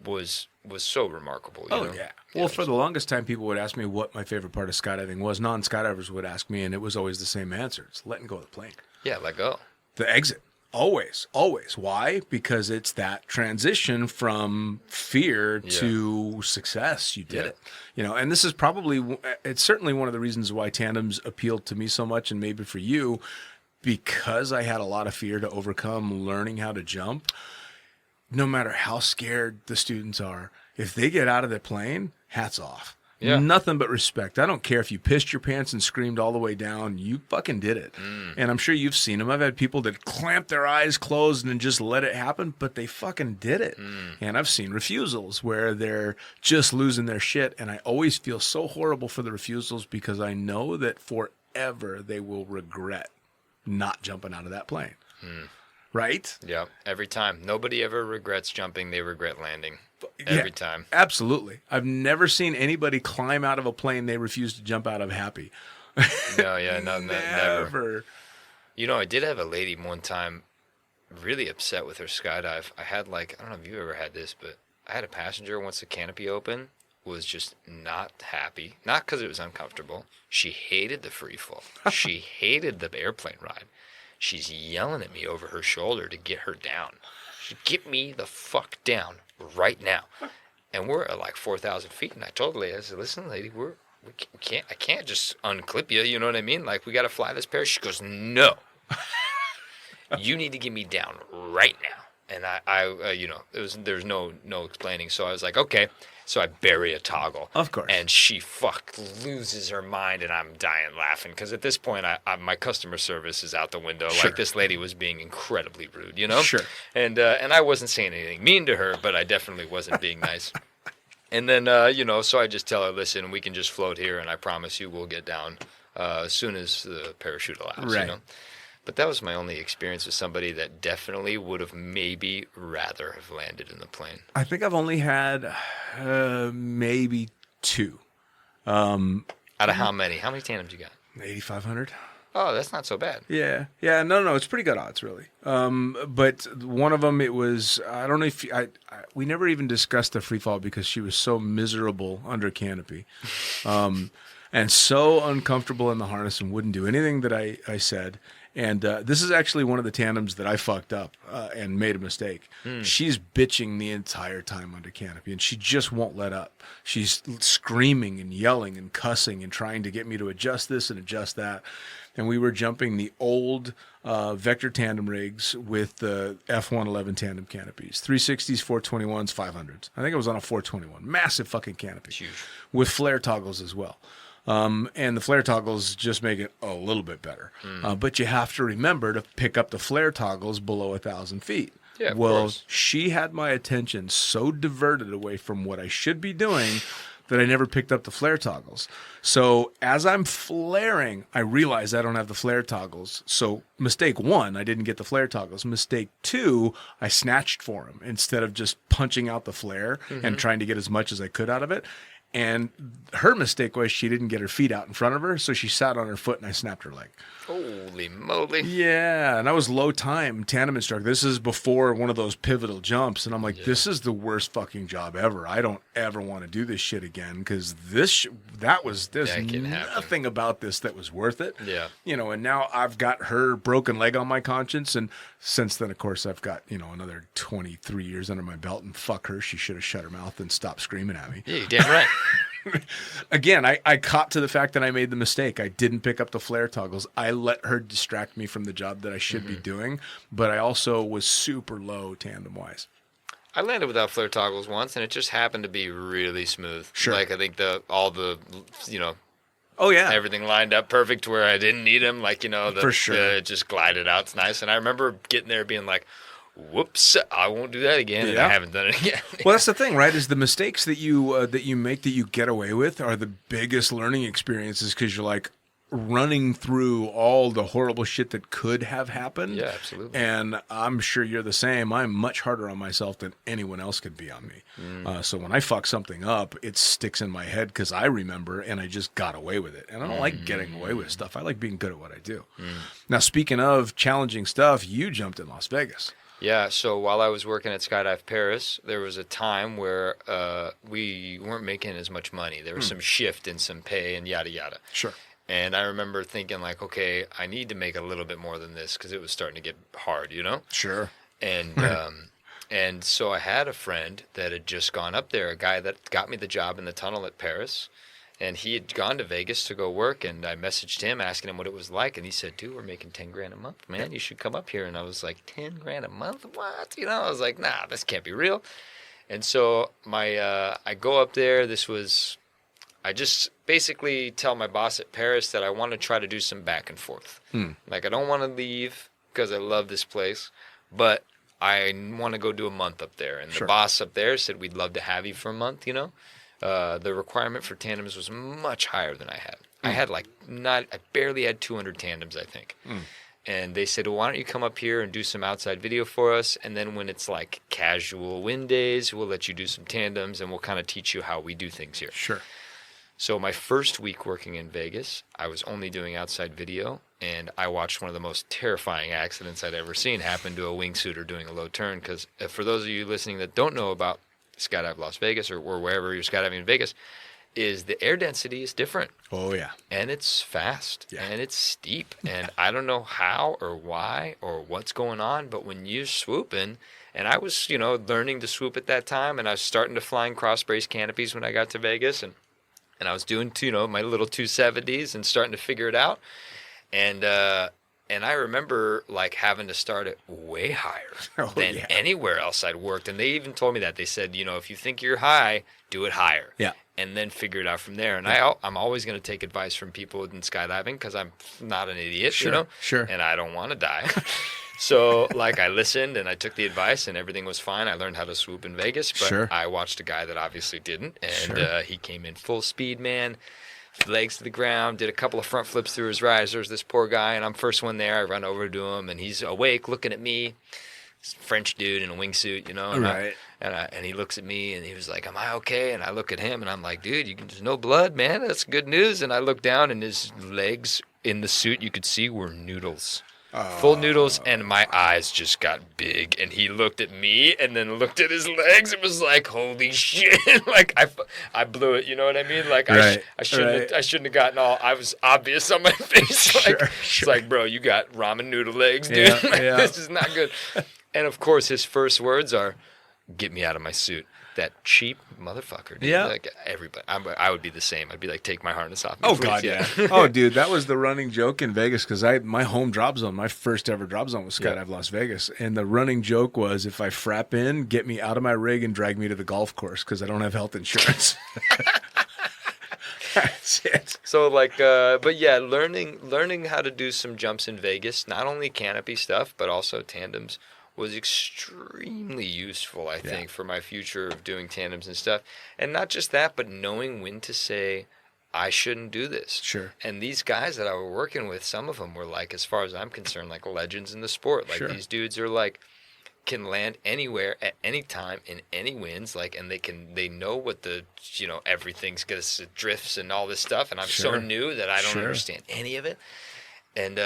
was so remarkable. You
Oh,
know?
yeah. Well, for the longest time, people would ask me what my favorite part of skydiving was. Non-skydivers would ask me, and it was always the same answer. It's letting go of the plane.
Yeah, let go.
The exit. Always, always. Why? Because it's that transition from fear to success. You did
Yeah.
it. You know, and this is probably, it's certainly one of the reasons why tandems appealed to me so much, and maybe for you, because I had a lot of fear to overcome learning how to jump. No matter how scared the students are, if they get out of the plane, hats off.
Yeah.
Nothing but respect. I don't care if you pissed your pants and screamed all the way down. You fucking did it. And I'm sure you've seen them. I've had people that clamp their eyes closed and just let it happen, but they fucking did it. And I've seen refusals where they're just losing their shit. And I always feel so horrible for the refusals because I know that forever they will regret not jumping out of that plane. Right?
Yeah, every time. Nobody ever regrets jumping. They regret landing. Every time.
Absolutely. I've never seen anybody climb out of a plane they refuse to jump out of happy.
No, never.
Never.
You know, I did have a lady one time really upset with her skydive. I had I don't know if you ever had this, but I had a passenger once the canopy opened, was just not happy. Not because it was uncomfortable. She hated the free fall. She hated the airplane ride. She's yelling at me over her shoulder to get her down. She said, get me the fuck down right now. And we're at like 4,000 feet. And I told her, I said, listen, lady, I can't just unclip you. You know what I mean? Like, we got to fly this parachute. She goes, no. You need to get me down right now. And there's no explaining. So I was like, okay. So I bury a toggle.
Of course.
And she loses her mind, and I'm dying laughing. Because at this point, my customer service is out the window.
Sure.
Like, this lady was being incredibly rude, you know?
Sure.
And I wasn't saying anything mean to her, but I definitely wasn't being nice. And then, so I just tell her, listen, we can just float here, and I promise you we'll get down as soon as the parachute allows,
right.
you know? But that was my only experience with somebody that definitely would have maybe rather have landed in the plane.
I think I've only had maybe 2.
Out of how many? How many tandems you got?
8,500.
Oh, that's not so bad.
Yeah. No, it's pretty good odds, really. But one of them, it was, I don't know if, we never even discussed the free fall because she was so miserable under canopy. And so uncomfortable in the harness and wouldn't do anything that I said. And this is actually one of the tandems that I fucked up and made a mistake. She's bitching the entire time under canopy, and she just won't let up. She's screaming and yelling and cussing and trying to get me to adjust this and adjust that. And we were jumping the old Vector tandem rigs with the F111 tandem canopies. 360s, 421s, 500s. I think it was on a 421. Massive fucking canopy.
Huge.
With flare toggles as well. And the flare toggles just make it a little bit better. But you have to remember to pick up the flare toggles below 1,000 feet.
Yeah, of
well,
course.
She had my attention so diverted away from what I should be doing that I never picked up the flare toggles. So as I'm flaring, I realize I don't have the flare toggles. So mistake 1, I didn't get the flare toggles. Mistake 2, I snatched for them instead of just punching out the flare and trying to get as much as I could out of it. And her mistake was she didn't get her feet out in front of her, so she sat on her foot and I snapped her leg.
Holy moly.
Yeah, and I was low time tandem instructor. This is before one of those pivotal jumps, and I'm like, this is the worst fucking job ever. I don't ever want to do this shit again because there's nothing about this that was worth it.
Yeah.
And now I've got her broken leg on my conscience, and since then, of course, I've got, another 23 years under my belt, and fuck her. She should have shut her mouth and stopped screaming at me.
Yeah, you're damn right.
Again, I caught to the fact that I made the mistake. I didn't pick up the flare toggles. I let her distract me from the job that I should be doing, but I also was super low tandem-wise.
I landed without flare toggles once, and it just happened to be really smooth.
Sure.
Like, I think all the
Oh, yeah.
everything lined up perfect to where I didn't need them. Like,
For sure.
it just glided out. It's nice. And I remember getting there being like, whoops, I won't do that again. And I haven't done it again.
Well, that's the thing, right? Is the mistakes that you make that you get away with are the biggest learning experiences because you're like running through all the horrible shit that could have happened.
Yeah, absolutely.
And I'm sure you're the same. I'm much harder on myself than anyone else could be on me. So when I fuck something up, it sticks in my head because I remember and I just got away with it. And I don't like getting away with stuff. I like being good at what I do. Now, speaking of challenging stuff, you jumped in Las Vegas.
Yeah, so while I was working at Skydive Paris, there was a time where we weren't making as much money. There was some shift in some pay and yada yada.
Sure.
And I remember thinking like, okay, I need to make a little bit more than this because it was starting to get hard,
Sure.
And and so I had a friend that had just gone up there, a guy that got me the job in the tunnel at Paris. And he had gone to Vegas to go work, and I messaged him asking him what it was like, and he said, "Dude, we're making $10,000 a month, man. You should come up here." And I was like, $10,000 a month? What? I was like, nah, this can't be real. And so I go up there. I just basically tell my boss at Paris that I want to try to do some back and forth. Like, I don't want to leave because I love this place, but I want to go do a month up there. And the boss up there said, we'd love to have you for a month, you know. The requirement for tandems was much higher than I had. I had I barely had 200 tandems, I think. And they said, well, why don't you come up here and do some outside video for us? And then when it's like casual wind days, we'll let you do some tandems and we'll kind of teach you how we do things here.
Sure.
So my first week working in Vegas, I was only doing outside video, and I watched one of the most terrifying accidents I'd ever seen happen to a wingsuiter doing a low turn. Because for those of you listening that don't know about Skydive Las Vegas or wherever you're skydiving in Vegas, is the air density is different.
Oh, yeah.
And it's fast,
Yeah.
and it's steep. And I don't know how or why or what's going on, but when you're swooping, and I was, learning to swoop at that time, and I was starting to flying cross-brace canopies when I got to Vegas, and I was doing, my little 270s and starting to figure it out. And I remember like having to start it way higher than anywhere else I'd worked. And they even told me that. They said, if you think you're high, do it higher.
Yeah.
And then figure it out from there. And I'm always going to take advice from people in skydiving because I'm not an idiot,
Sure.
And I don't want to die. So, I listened and I took the advice and everything was fine. I learned how to swoop in Vegas, but I watched a guy that obviously didn't. And he came in full speed, man, legs to the ground, did a couple of front flips through his risers, this poor guy. And I'm first one there. I run over to him and he's awake looking at me. This French dude in a wingsuit, and he looks at me and he was like, am I okay? And I look at him and I'm like, dude, there's no blood, man. That's good news. And I look down and his legs in the suit you could see were noodles. Full noodles, and my eyes just got big, and he looked at me and then looked at his legs. It was like, holy shit. I blew it, you know what I mean? I shouldn't have gotten all, I was obvious on my face. It's like, bro, you got ramen noodle legs, dude. This is not good. And of course, his first words are, get me out of my suit. That cheap motherfucker, dude.
Yeah.
Everybody, I would be the same. I'd be like, take my harness off me,
Oh,
please.
God, yeah. Oh, dude, that was the running joke in Vegas because my home drop zone, my first ever drop zone was Skydive Las Vegas. And the running joke was, if I frap in, get me out of my rig and drag me to the golf course because I don't have health insurance. That's it.
So learning how to do some jumps in Vegas, not only canopy stuff, but also tandems, was extremely useful, I think, for my future of doing tandems and stuff. And not just that, but knowing when to say, I shouldn't do this.
Sure.
And these guys that I was working with, some of them were as far as I'm concerned, legends in the sport. These dudes are can land anywhere at any time in any winds, and they know what the, everything's gonna drifts and all this stuff. And I'm so new that I don't understand any of it. And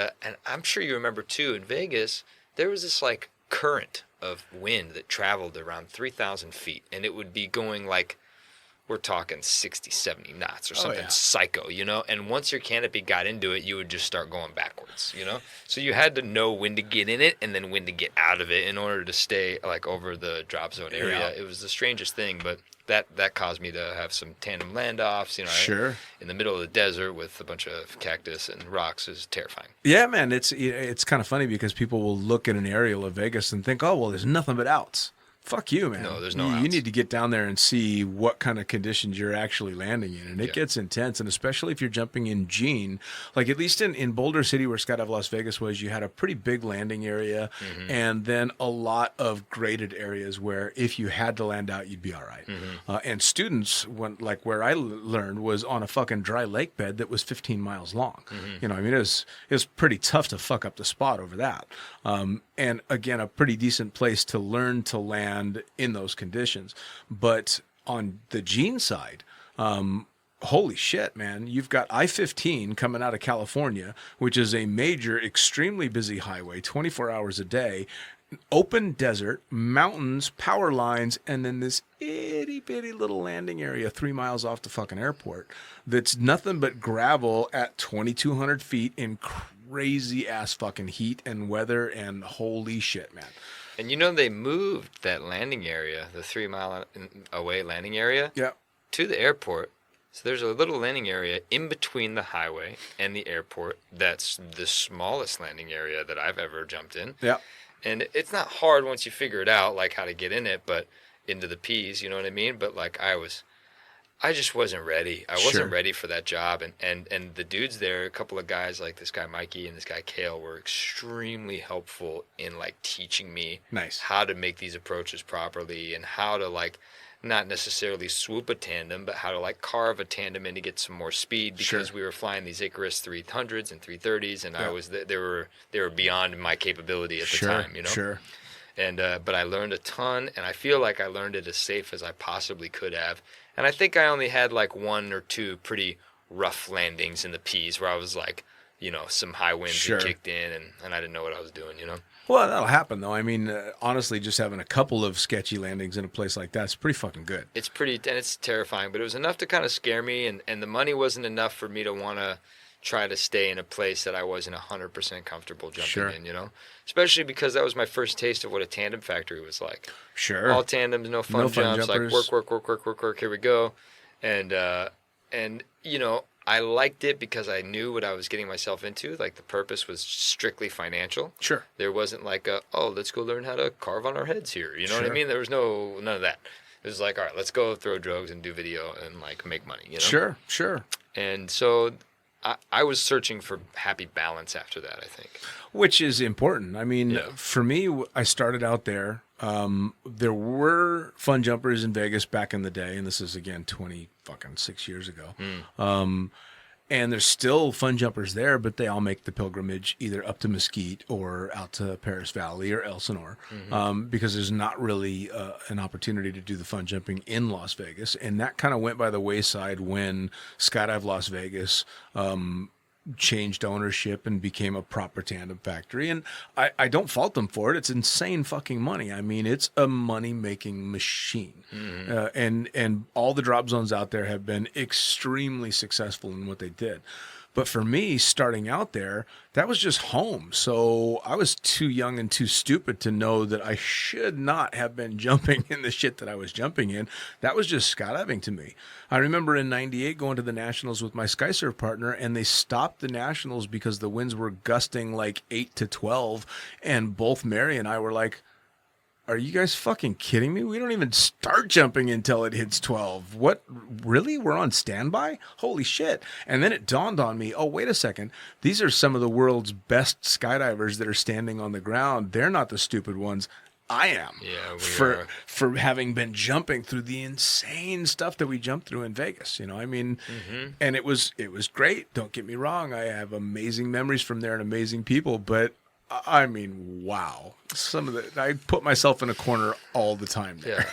I'm sure you remember too, in Vegas, there was this current of wind that traveled around 3,000 feet, and it would be going we're talking 60, 70 knots or something psycho, and once your canopy got into it, you would just start going backwards, so you had to know when to get in it and then when to get out of it in order to stay over the drop zone area. It was the strangest thing, but that caused me to have some tandem land-offs, in the middle of the desert with a bunch of cactus and rocks. Is terrifying.
Yeah, man, it's kind of funny because people will look at an aerial of Vegas and think, oh, well, there's nothing but outs. Fuck you, man.
No, there's no
You
outs.
need to get down there and see what kind of conditions you're actually landing in. And it gets intense. And especially if you're jumping in Gene, at least in Boulder City where Skydive Las Vegas was, you had a pretty big landing area and then a lot of graded areas where if you had to land out, you'd be all right. And students, where I learned was on a fucking dry lake bed that was 15 miles long. It was pretty tough to fuck up the spot over that. And again, a pretty decent place to learn to land in those conditions. But on the Gene side, holy shit, man, you've got I-15 coming out of California, which is a major, extremely busy highway, 24 hours a day, open desert, mountains, power lines, and then this itty-bitty little landing area 3 miles off the fucking airport that's nothing but gravel at 2,200 feet in crazy ass fucking heat and weather, and holy shit, man.
And they moved that landing area, the 3 mile away landing area, to the airport. So there's a little landing area in between the highway and the airport. That's the smallest landing area that I've ever jumped in.
Yeah.
And it's not hard once you figure it out, how to get in it, but into the P's, you know what I mean? But I just wasn't ready. I
Sure.
wasn't ready for that job. And the dudes there, a couple of guys like this guy Mikey and this guy Kale were extremely helpful in like teaching me
Nice.
how to make these approaches properly and how to like not necessarily swoop a tandem, but how to like carve a tandem in to get some more speed because
Sure.
we were flying these Icarus 300s and 330s and
Yeah.
I was they were beyond my capability at the time, you know.
Sure.
And but I learned a ton, and I feel like I learned it as safe as I possibly could have. And I think I only had like one or two pretty rough landings in the P's where I was like, you know, some high winds
Sure.
had kicked in, and I didn't know what I was doing, you know.
Well, that'll happen though. I mean, honestly, just having a couple of sketchy landings in a place like that's pretty fucking good.
It's pretty, and it's terrifying, but it was enough to kind of scare me, and the money wasn't enough for me to want to try to stay in a place that I wasn't 100% comfortable jumping
Sure.
in, you know? Especially because that was my first taste of what a tandem factory was like.
Sure.
All tandems, no fun jumps, like
jumpers.
work, here we go. And you know, I liked it because I knew what I was getting myself into. Like the purpose was strictly financial.
Sure.
There wasn't like let's go learn how to carve on our heads here. You know what I
Sure.
mean? There was none of that. It was like, all right, let's go throw drugs and do video and like make money, you know?
Sure. Sure.
And so I was searching for happy balance after that, I think.
Which is important. I mean,
Yeah.
for me, I started out there. There were fun jumpers in Vegas back in the day, and this is again 26 years ago. And there's still fun jumpers there, but they all make the pilgrimage either up to Mesquite or out to Paris Valley or Elsinore, because there's not really an opportunity to do the fun jumping in Las Vegas. And that kind of went by the wayside when Skydive Las Vegas changed ownership and became a proper tandem factory. And I don't fault them for it. It's insane fucking money. I mean, it's a money-making machine. And all the drop zones out there have been extremely successful in what they did. But for me, starting out there, that was just home. So I was too young and too stupid to know that I should not have been jumping in the shit that I was jumping in. That was just skydiving to me. I remember in '98 going to the Nationals with my Skysurf partner, and they stopped the Nationals because the winds were gusting like 8 to 12. And both Mary and I were like, are you guys fucking kidding me? We don't even start jumping until it hits 12. What? Really? We're on standby? Holy shit. And then it dawned on me, oh, wait a second. These are some of the world's best skydivers that are standing on the ground. They're not the stupid ones. I am.
Yeah, we
for
are.
having been jumping through the insane stuff that we jumped through in Vegas. You know, I mean, and it was great. Don't get me wrong. I have amazing memories from there and amazing people, but I mean, wow. I put myself in a corner all the time there.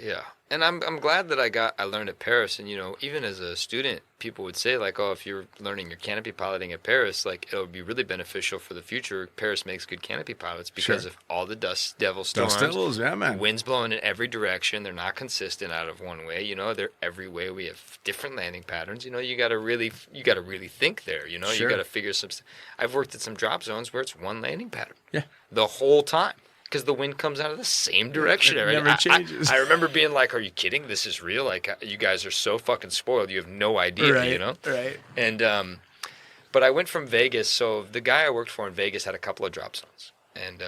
Yeah. And I'm glad that I learned at Paris. And, you know, even as a student, people would say, like, oh, if you're learning your canopy piloting at Paris, like, it'll be really beneficial for the future. Paris makes good canopy pilots because
Sure.
of all the dust devil storms.
Dust devils, yeah, man.
Winds blowing in every direction. They're not consistent out of one way. You know, they're every way. We have different landing patterns. You know, you got to really think there. You know,
Sure.
you got to figure some. I've worked at some drop zones where it's one landing pattern.
Yeah.
The whole time. Because the wind comes out of the same direction.
It never changes.
I remember being like, are you kidding? This is real? Like, you guys are so fucking spoiled. You have no idea,
Right,
you know?
right.
And, but I went from Vegas. So the guy I worked for in Vegas had a couple of drop zones. And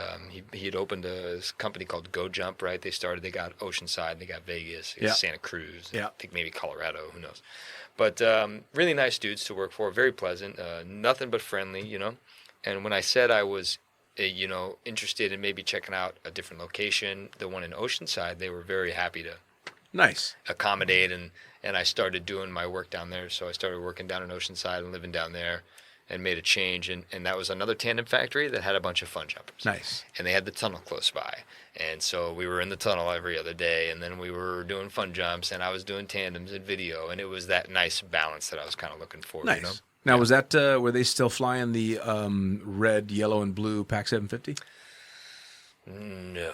he had opened a company called Go Jump, right? They got Oceanside, they got Vegas,
Yeah.
Santa Cruz,
Yeah.
I think maybe Colorado, who knows. But really nice dudes to work for, very pleasant, nothing but friendly, you know? And when I said I was interested in maybe checking out a different location, the one in Oceanside, they were very happy to
Nice.
accommodate, and I started doing my work down there. So I started working down in Oceanside and living down there and made a change. And that was another tandem factory that had a bunch of fun jumpers.
Nice.
And they had the tunnel close by. And so we were in the tunnel every other day, and then we were doing fun jumps, and I was doing tandems and video. And it was that nice balance that I was kind of looking for,
Nice.
you know?
Now, was that, were they still flying the red, yellow, and blue PAC 750?
No,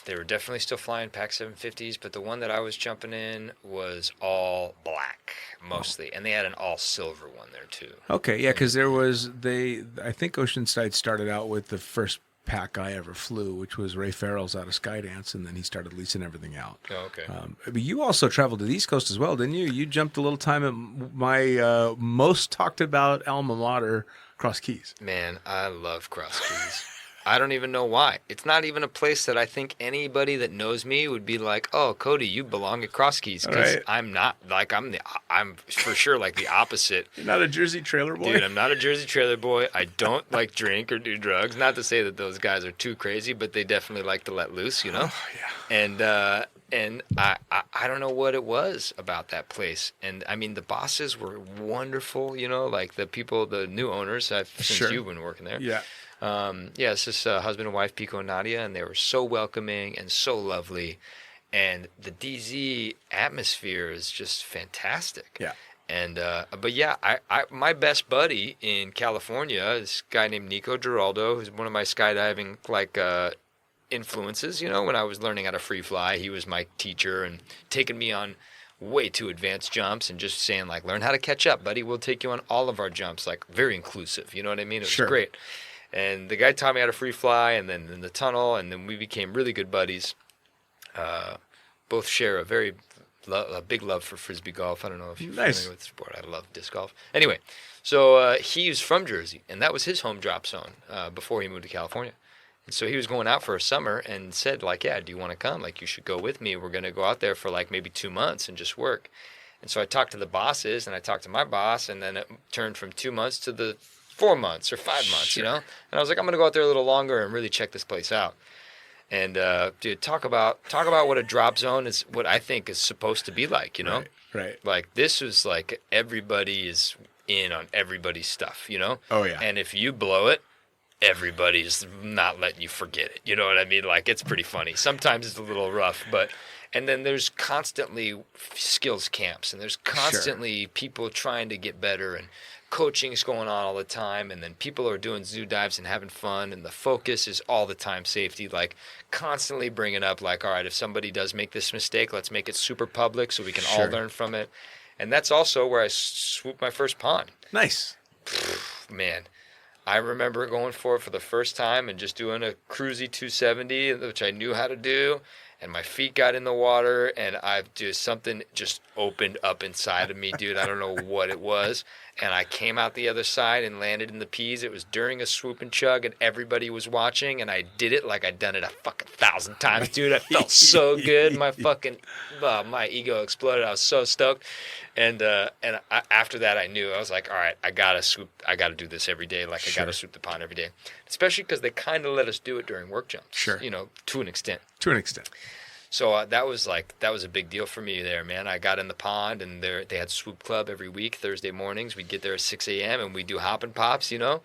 they were definitely still flying PAC 750s, but the one that I was jumping in was all black mostly, and they had an all silver one there too.
Okay, yeah, because I think Oceanside started out with the first pack I ever flew, which was Ray Farrell's out of Skydance, and then he started leasing everything out.
Oh, okay.
But you also traveled to the East Coast as well, didn't you? You jumped a little time at my most talked about alma mater, Cross Keys.
Man, I love Cross Keys. I don't even know why. It's not even a place that I think anybody that knows me would be like, "Oh, Cody, you belong at Cross Keys," because
Right.
I'm not. Like I'm for sure like the opposite.
You're not a Jersey trailer boy?
Dude, I'm not a Jersey trailer boy. I don't like drink or do drugs. Not to say that those guys are too crazy, but they definitely like to let loose, you know?
Oh, yeah.
And I don't know what it was about that place. And I mean, the bosses were wonderful, you know, like the people, the new owners, since
Sure.
you've been working there.
Yeah.
Yeah, it's just husband and wife, Pico and Nadia, and they were so welcoming and so lovely. And the DZ atmosphere is just fantastic.
Yeah.
And but yeah, I my best buddy in California is a guy named Nico Giraldo, who's one of my skydiving influences. You know, when I was learning how to free fly, he was my teacher and taking me on way too advanced jumps and just saying like, learn how to catch up, buddy. We'll take you on all of our jumps, like very inclusive. You know what I mean? It was
Sure.
great. And the guy taught me how to free fly, and then in the tunnel, and then we became really good buddies. Both share a big love for frisbee golf. I don't know if you're
Nice.
familiar with the sport. I love disc golf. Anyway, so he's from Jersey, and that was his home drop zone before he moved to California. And so he was going out for a summer and said, like, yeah, do you want to come? Like, you should go with me. We're going to go out there for like maybe 2 months and just work. And so I talked to the bosses, and I talked to my boss, and then it turned from 2 months to the 4 months or 5 months, you know? And I was like, I'm going to go out there a little longer and really check this place out. And dude, talk about what a drop zone is, what I think is supposed to be like, you know?
Right.
Like, this was like everybody is in on everybody's stuff, you know?
Oh, yeah.
And if you blow it, everybody's not letting you forget it. You know what I mean? Like, it's pretty funny. Sometimes it's a little rough, but... And then there's constantly skills camps, and there's constantly people trying to get better, and coaching's going on all the time, and then people are doing zoo dives and having fun, and the focus is all the time safety, like constantly bringing up like, all right, if somebody does make this mistake, let's make it super public so we can all learn from it. And that's also where I swooped my first pond.
Nice.
Man, I remember going for it for the first time and just doing a cruisy 270, which I knew how to do. And my feet got in the water, and something just opened up inside of me, dude. I don't know what it was. And I came out the other side and landed in the peas. It was during a swoop and chug, and everybody was watching, and I did it like I'd done it a fucking 1,000 times, dude. I felt so good. My fucking, my ego exploded. I was so stoked. And after that, I knew. I was like, all right, I gotta swoop. I gotta do this every day. Like, I gotta swoop the pond every day. Especially because they kind of let us do it during work jumps.
Sure.
You know, to an extent.
To an extent.
So that was a big deal for me there, man. I got in the pond, and they had swoop club every week, Thursday mornings. We'd get there at 6 a.m. and we'd do hop and pops, you know.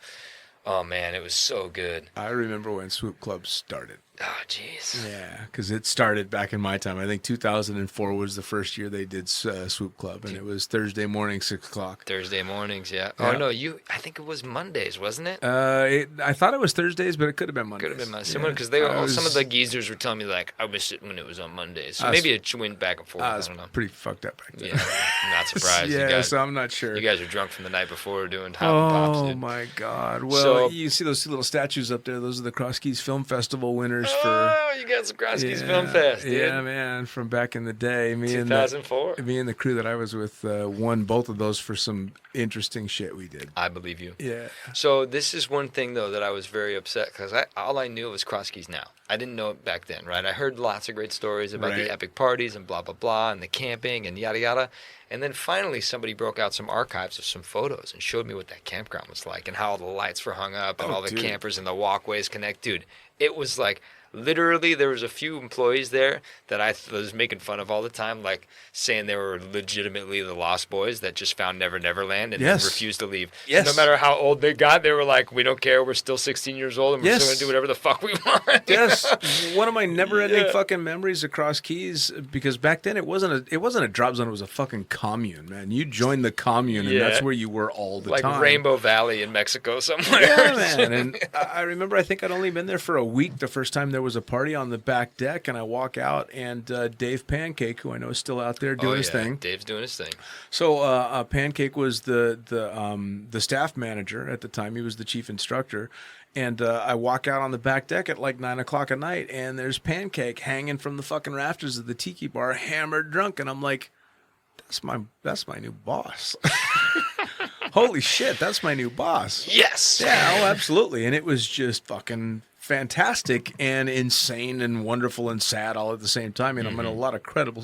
Oh, man, it was so good.
I remember when swoop clubs started.
Oh, jeez.
Yeah, because it started back in my time. I think 2004 was the first year they did swoop club, and it was Thursday morning, 6 o'clock.
Thursday mornings, yeah.
Yeah.
Oh, no, I think it was Mondays, wasn't it?
I thought it was Thursdays, but it could have been Mondays.
Could have been Mondays.
Yeah.
Because some of the geezers were telling me, like, I wish it when it was on Mondays. So maybe it went back and forth. I don't know.
Pretty fucked up back then.
Yeah, I'm not surprised.
Yeah, so I'm not sure.
You guys are drunk from the night before doing hop and pops,
Oh
dude.
my God! Well,
So-
you see those two little statues up there? Those are the Cross Keys Film Festival winners for.
Oh, you got some Krosky's Film Fest, dude.
Yeah, man, from back in the day. Me
2004.
and the crew that I was with won both of those for some interesting shit we did.
I believe you.
Yeah.
So this is one thing, though, that I was very upset because all I knew was Krosky's now. I didn't know it back then, right? I heard lots of great stories about
Right.
the epic parties and blah, blah, blah, and the camping and yada, yada. And then finally somebody broke out some archives of some photos and showed me what that campground was like and how all the lights were hung up and all the
dude.
campers and the walkways connect. Dude, it was like... Literally, there was a few employees there that I was making fun of all the time, like saying they were legitimately the Lost Boys that just found Never Never Land and
Yes.
then refused to leave.
Yes.
No matter how old they got, they were like, we don't care. We're still 16 years old and we're
Yes.
still going to do whatever the fuck we want.
Yes, one of my never-ending
Yeah.
fucking memories of Cross Keys, because back then it wasn't a drop zone; it was a fucking commune, man. You joined the commune, and
Yeah.
that's where you were all the
Like
time.
Rainbow Valley in Mexico somewhere.
Yeah, man. And I remember, I think I'd only been there for a week the first time there was a party on the back deck, and I walk out, and Dave Pancake, who I know is still out there doing his thing.
Dave's doing his thing.
So Pancake was the staff manager at the time. He was the chief instructor. And I walk out on the back deck at like 9 o'clock at night, and there's Pancake hanging from the fucking rafters of the tiki bar, hammered drunk. And I'm like, that's my new boss. Holy shit, that's my new boss.
Yes.
Yeah, oh, absolutely. And it was just fucking fantastic and insane and wonderful and sad all at the same time. I mean, a lot of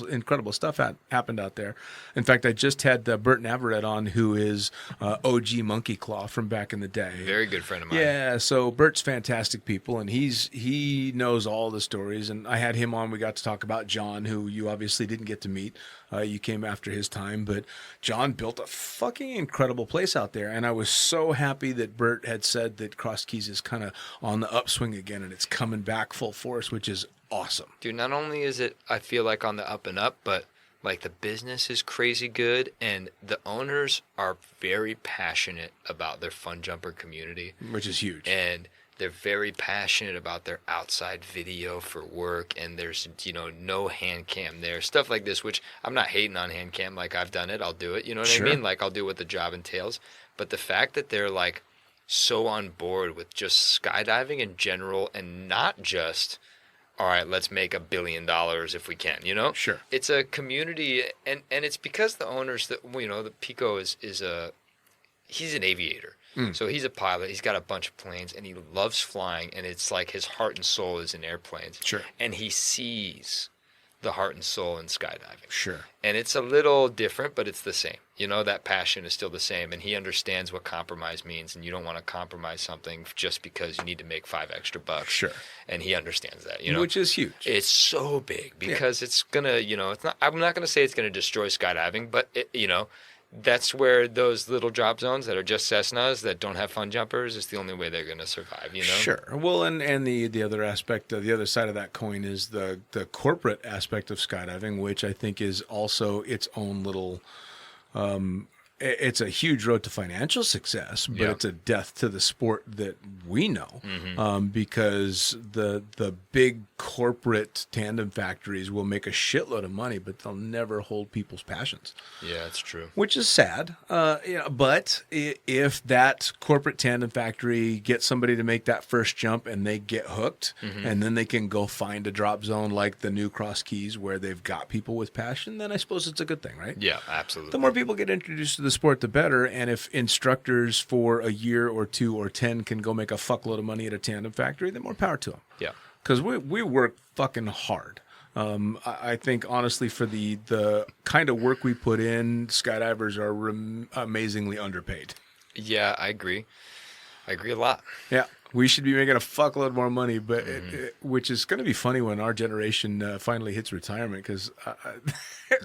incredible stuff happened out there. In fact, I just had Bert Navarrete on, who is OG Monkey Claw from back in the day.
Very good friend of mine.
Yeah, so Bert's fantastic people, and he knows all the stories. And I had him on. We got to talk about John, who you obviously didn't get to meet. You came after his time, but John built a fucking incredible place out there. And I was so happy that Bert had said that Cross Keys is kind of on the upswing again, and it's coming back full force, which is awesome.
Dude, not only is it, I feel like, on the up and up, but like the business is crazy good, and the owners are very passionate about their fun jumper community,
Which is huge.
and they're very passionate about their outside video for work, and there's, no hand cam there, stuff like this, which I'm not hating on hand cam. Like, I've done it, I'll do it, you know what
Sure.
I mean? Like, I'll do what the job entails. But the fact that they're like so on board with just skydiving in general, and not just, all right, let's make $1 billion if we can,
Sure.
It's a community, and it's because the owners that, the Pico is he's an aviator. So he's a pilot. He's got a bunch of planes, and he loves flying, and it's like his heart and soul is in airplanes.
Sure.
And he sees the heart and soul in skydiving.
Sure.
And it's a little different, but it's the same. That passion is still the same, and he understands what compromise means, and you don't want to compromise something just because you need to make $5 extra.
Sure.
And he understands that,
Which is huge.
It's so big because it's going to, it's not, I'm not going to say it's going to destroy skydiving, but that's where those little drop zones that are just Cessnas that don't have fun jumpers is the only way they're going to survive,
Sure. Well, and the other aspect, the other side of that coin is the corporate aspect of skydiving, which I think is also its own little. It's a huge road to financial success, but it's a death to the sport that we know, because the big corporate tandem factories will make a shitload of money, but they'll never hold people's passions.
Yeah, that's true.
Which is sad. But if that corporate tandem factory gets somebody to make that first jump and they get hooked, and then they can go find a drop zone like the new Cross Keys where they've got people with passion, then I suppose it's a good thing, right?
Yeah, absolutely.
The more people get introduced to the sport, the better. And if instructors for a year or 2 or 10 can go make a fuckload of money at a tandem factory, then more power to them.
Yeah.
Because we work fucking hard. I think, honestly, for the kind of work we put in, skydivers are amazingly underpaid.
Yeah, I agree. I agree a lot.
Yeah. We should be making a fuckload more money, but which is going to be funny when our generation finally hits retirement. Because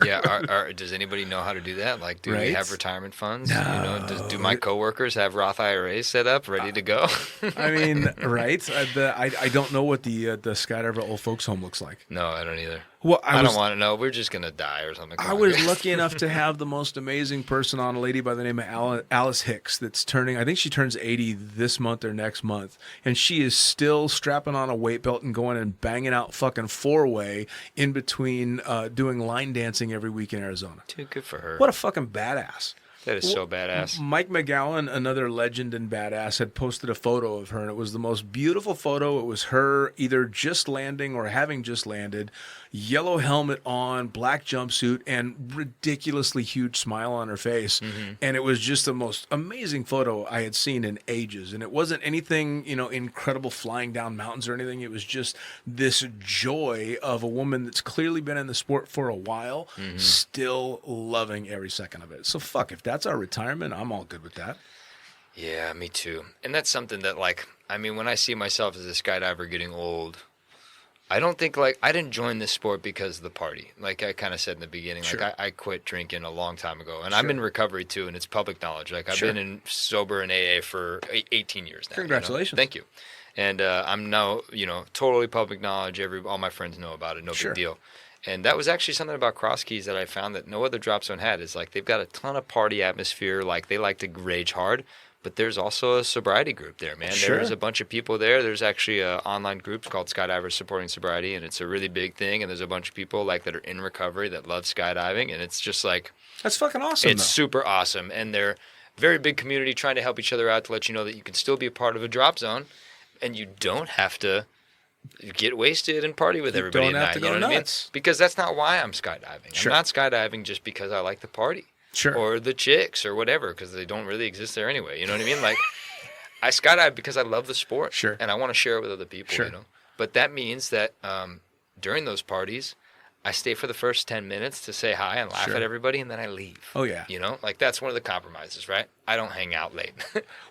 Yeah, does anybody know how to do that? Like, do we
Right?
have retirement funds?
No.
Do my coworkers have Roth IRAs set up, ready to go?
I mean, right? I don't know what the Skydiver old folks home looks like.
No, I don't either.
Well,
I don't want to know. We're just gonna die or something.
I was lucky enough to have the most amazing person on, a lady by the name of Alice Hicks, that's turning, I think she turns 80 this month or next month, and she is still strapping on a weight belt and going and banging out fucking 4-way in between doing line dancing every week in Arizona.
Too good for her.
What a fucking badass.
That is so badass.
Mike McGowan, another legend and badass, had posted a photo of her, and it was the most beautiful photo. It was her either just landing or having just landed, yellow helmet on, black jumpsuit, and ridiculously huge smile on her face. And it was just the most amazing photo I had seen in ages. And it wasn't anything, incredible flying down mountains or anything. It was just this joy of a woman that's clearly been in the sport for a while, still loving every second of it. So fuck, if that's our retirement, I'm all good with that.
Yeah, me too. And that's something that, when I see myself as a skydiver getting old, I don't think, I didn't join this sport because of the party. Like I kind of said in the beginning,
Sure.
I quit drinking a long time ago. And I'm in recovery too, and it's public knowledge. I've been in sober and AA for 18 years now.
Congratulations.
Thank you. And I'm now, totally public knowledge. All my friends know about it. No big deal. And that was actually something about Cross Keys that I found that no other drop zone had. Is they've got a ton of party atmosphere. They like to rage hard. But there's also a sobriety group there, man.
Sure.
There's a bunch of people there. There's actually an online group called Skydivers Supporting Sobriety, and it's a really big thing. And there's a bunch of people that are in recovery that love skydiving, and it's just
That's fucking awesome.
it's super awesome. And they're very big community trying to help each other out to let you know that you can still be a part of a drop zone, and you don't have to get wasted and party with everybody
don't
at
have
night.
to
You
go
know what I mean?
nuts.
Because that's not why I'm skydiving.
Sure.
I'm not skydiving just because I like the party.
Sure.
Or the chicks or whatever, because they don't really exist there anyway. You know what I mean? I skydive because I love the sport.
Sure.
And I want to share it with other people,
Sure.
you know. But that means that during those parties, I stay for the first 10 minutes to say hi and laugh
Sure.
at everybody, and then I leave.
Oh, yeah.
You know, like that's one of the compromises, right? I don't hang out late.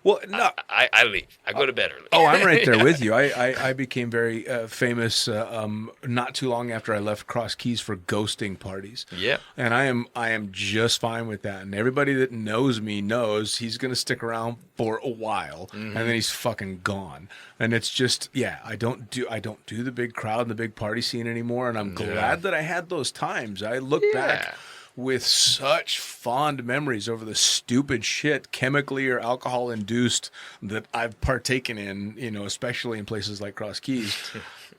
Well, no.
I leave. I go to bed early.
Oh, I'm right there with you. I became very famous not too long after I left Cross Keys for ghosting parties.
Yeah.
And I am just fine with that. And everybody that knows me knows he's going to stick around for a while, and then he's fucking gone. And it's just, I don't do the big crowd and the big party scene anymore. And I'm glad that I had those times. I look back with such fond memories over the stupid shit, chemically or alcohol induced, that I've partaken in, you know, especially in places like Cross Keys.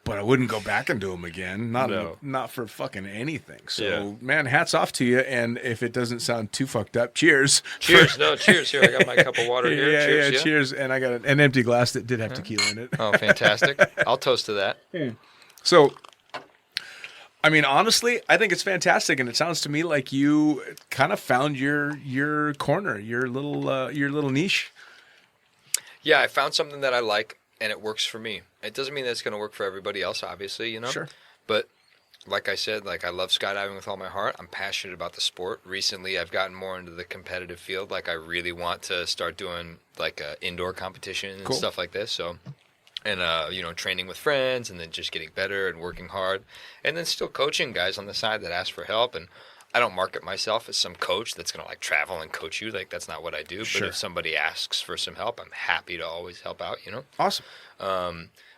But I wouldn't go back and do them again. Not for fucking anything. So, man, hats off to you. And if it doesn't sound too fucked up, cheers.
Cheers. Cheers. Here, I got my cup of water here.
Yeah, cheers. And I got an empty glass that did have tequila in it.
Oh, fantastic. I'll toast to that.
So, I mean, honestly, I think it's fantastic, and it sounds to me like you kind of found your corner, your little niche.
Yeah, I found something that I like, and it works for me. It doesn't mean that it's going to work for everybody else, obviously, you know?
Sure.
But like I said, like I love skydiving with all my heart. I'm passionate about the sport. Recently, I've gotten more into the competitive field. Like I really want to start doing like indoor competition and stuff like this. So, and you know, training with friends, and then just getting better and working hard, and then still coaching guys on the side that ask for help. And I don't market myself as some coach that's going to like travel and coach you. Like that's not what I do.
Sure.
But if somebody asks for some help, I'm happy to always help out, you know?
Awesome.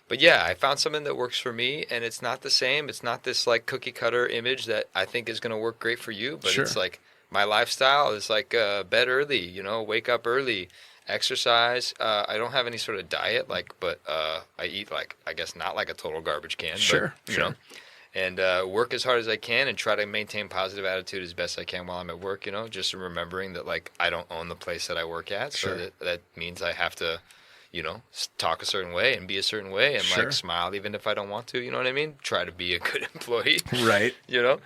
But yeah, I found something that works for me, and it's not the same. It's not this like cookie cutter image that I think is going to work great for you, but it's like my lifestyle is like bed early, you know, wake up early, exercise. I don't have any sort of diet, but I eat like, I guess not like a total garbage can, but, you know, and work as hard as I can and try to maintain positive attitude as best I can while I'm at work, you know, just remembering that like I don't own the place that I work at, so that means I have to, you know, talk a certain way and be a certain way and like smile even if I don't want to, you know what I mean? Try to be a good employee. Right. You know?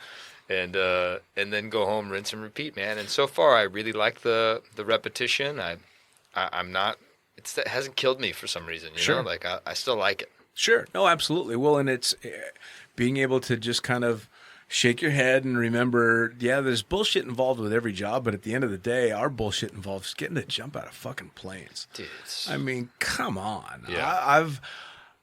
And then go home, rinse and repeat, man. And so far I really like the repetition. I'm not, it hasn't killed me for some reason, you know? Like I still like it. Sure.
No, absolutely. Well, and it's being able to just kind of shake your head and remember, there's bullshit involved with every job, but at the end of the day, our bullshit involves getting to jump out of fucking planes.
Dude,
I mean, come on.
Yeah.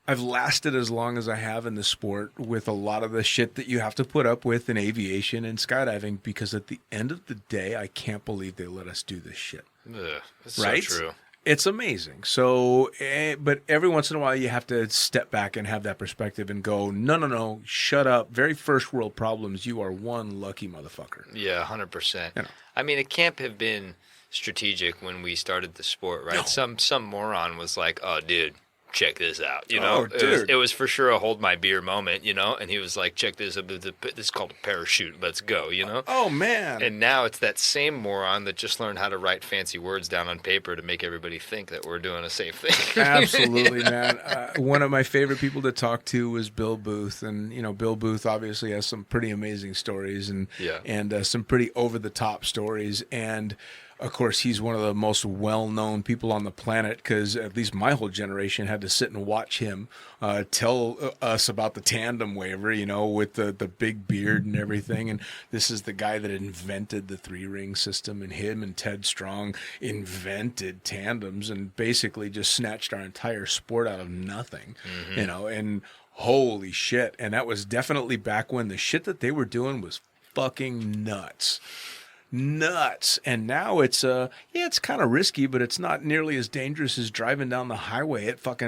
I've lasted as long as I have in the sport with a lot of the shit that you have to put up with in aviation and skydiving, because at the end of the day, I can't believe they let us do this shit.
That's
right?
so true.
It's amazing. So, but every once in a while, you have to step back and have that perspective and go, no, shut up. Very first world problems. You are one lucky motherfucker.
Yeah, 100%.
You know.
I mean, it can't have been strategic when we started the sport, right?
No.
Some moron was like, "Oh, dude, check this out." You know,
Oh, dude.
It was for sure a hold my beer moment, you know. And he was like, "Check this out. This is called a parachute. Let's go." You know.
Oh man.
And now it's that same moron that just learned how to write fancy words down on paper to make everybody think that we're doing a safe thing.
Absolutely, man. One of my favorite people to talk to was Bill Booth, and you know, Bill Booth obviously has some pretty amazing stories and some pretty over the top stories, and of course, he's one of the most well-known people on the planet, because at least my whole generation had to sit and watch him tell us about the tandem waiver, you know, with the big beard and everything. And this is the guy that invented the 3-ring system, and him and Ted Strong invented tandems and basically just snatched our entire sport out of nothing, you know, and holy shit. And that was definitely back when the shit that they were doing was fucking nuts. And now it's it's kind of risky, but it's not nearly as dangerous as driving down the highway at 5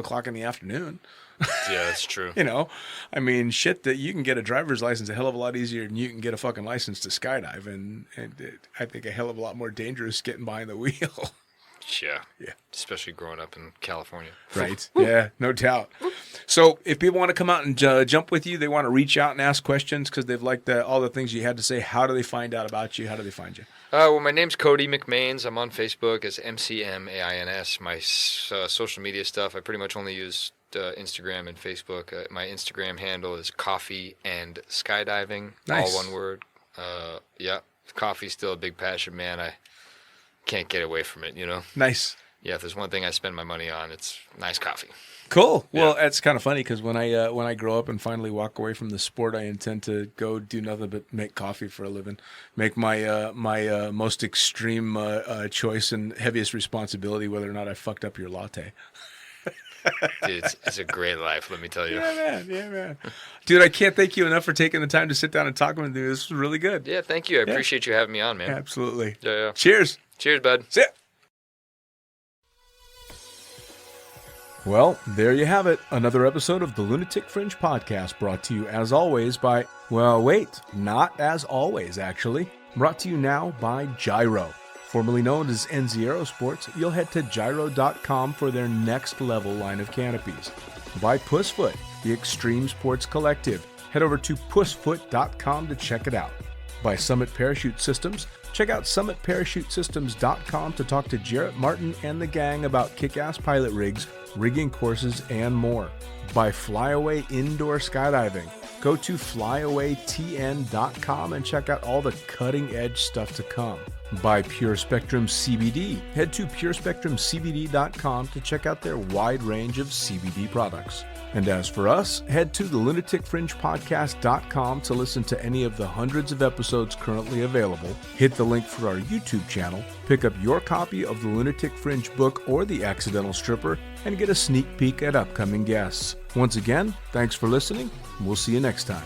o'clock in the afternoon.
Yeah, that's true.
You know, I mean, shit, that you can get a driver's license a hell of a lot easier than you can get a fucking license to skydive, and I think a hell of a lot more dangerous getting behind the wheel.
Yeah. Especially growing up in California.
Right. Yeah, no doubt. So if people want to come out and jump with you, they want to reach out and ask questions because they've liked all the things you had to say, how do they find out about you? How do they find you?
Well, my name's Cody McMains. I'm on Facebook as MCMAINS. My social media stuff, I pretty much only use Instagram and Facebook. My Instagram handle is Coffee and Skydiving.
Nice.
All one word. Coffee's still a big passion, man. I can't get away from it, you know?
Nice.
Yeah, if there's one thing I spend my money on, it's nice coffee.
Cool. Well,
Yeah.
that's kind of funny because when I grow up and finally walk away from the sport, I intend to go do nothing but make coffee for a living. Make my most extreme choice and heaviest responsibility whether or not I fucked up your latte.
Dude, it's a great life, let me tell you.
Yeah, man. Dude, I can't thank you enough for taking the time to sit down and talk with me. This was really good.
Yeah, thank you. I appreciate you having me on, man.
Absolutely.
Yeah.
Cheers.
Cheers, bud.
See ya. Well, there you have it. Another episode of the Lunatic Fringe podcast brought to you as always by, well, wait, not as always, actually. Brought to you now by Gyro. Formerly known as NZ Aerosports, you'll head to gyro.com for their next level line of canopies. By Pussfoot, the Extreme Sports Collective. Head over to pussfoot.com to check it out. By Summit Parachute Systems, check out summitparachutesystems.com to talk to Jarrett Martin and the gang about kick-ass pilot rigs, rigging courses, and more. By Flyaway Indoor Skydiving, go to flyawaytn.com and check out all the cutting-edge stuff to come. By Pure Spectrum CBD, head to purespectrumcbd.com to check out their wide range of CBD products. And as for us, head to the lunaticfringepodcast.com to listen to any of the hundreds of episodes currently available, hit the link for our YouTube channel, pick up your copy of the Lunatic Fringe book or The Accidental Stripper, and get a sneak peek at upcoming guests. Once again, thanks for listening. We'll see you next time.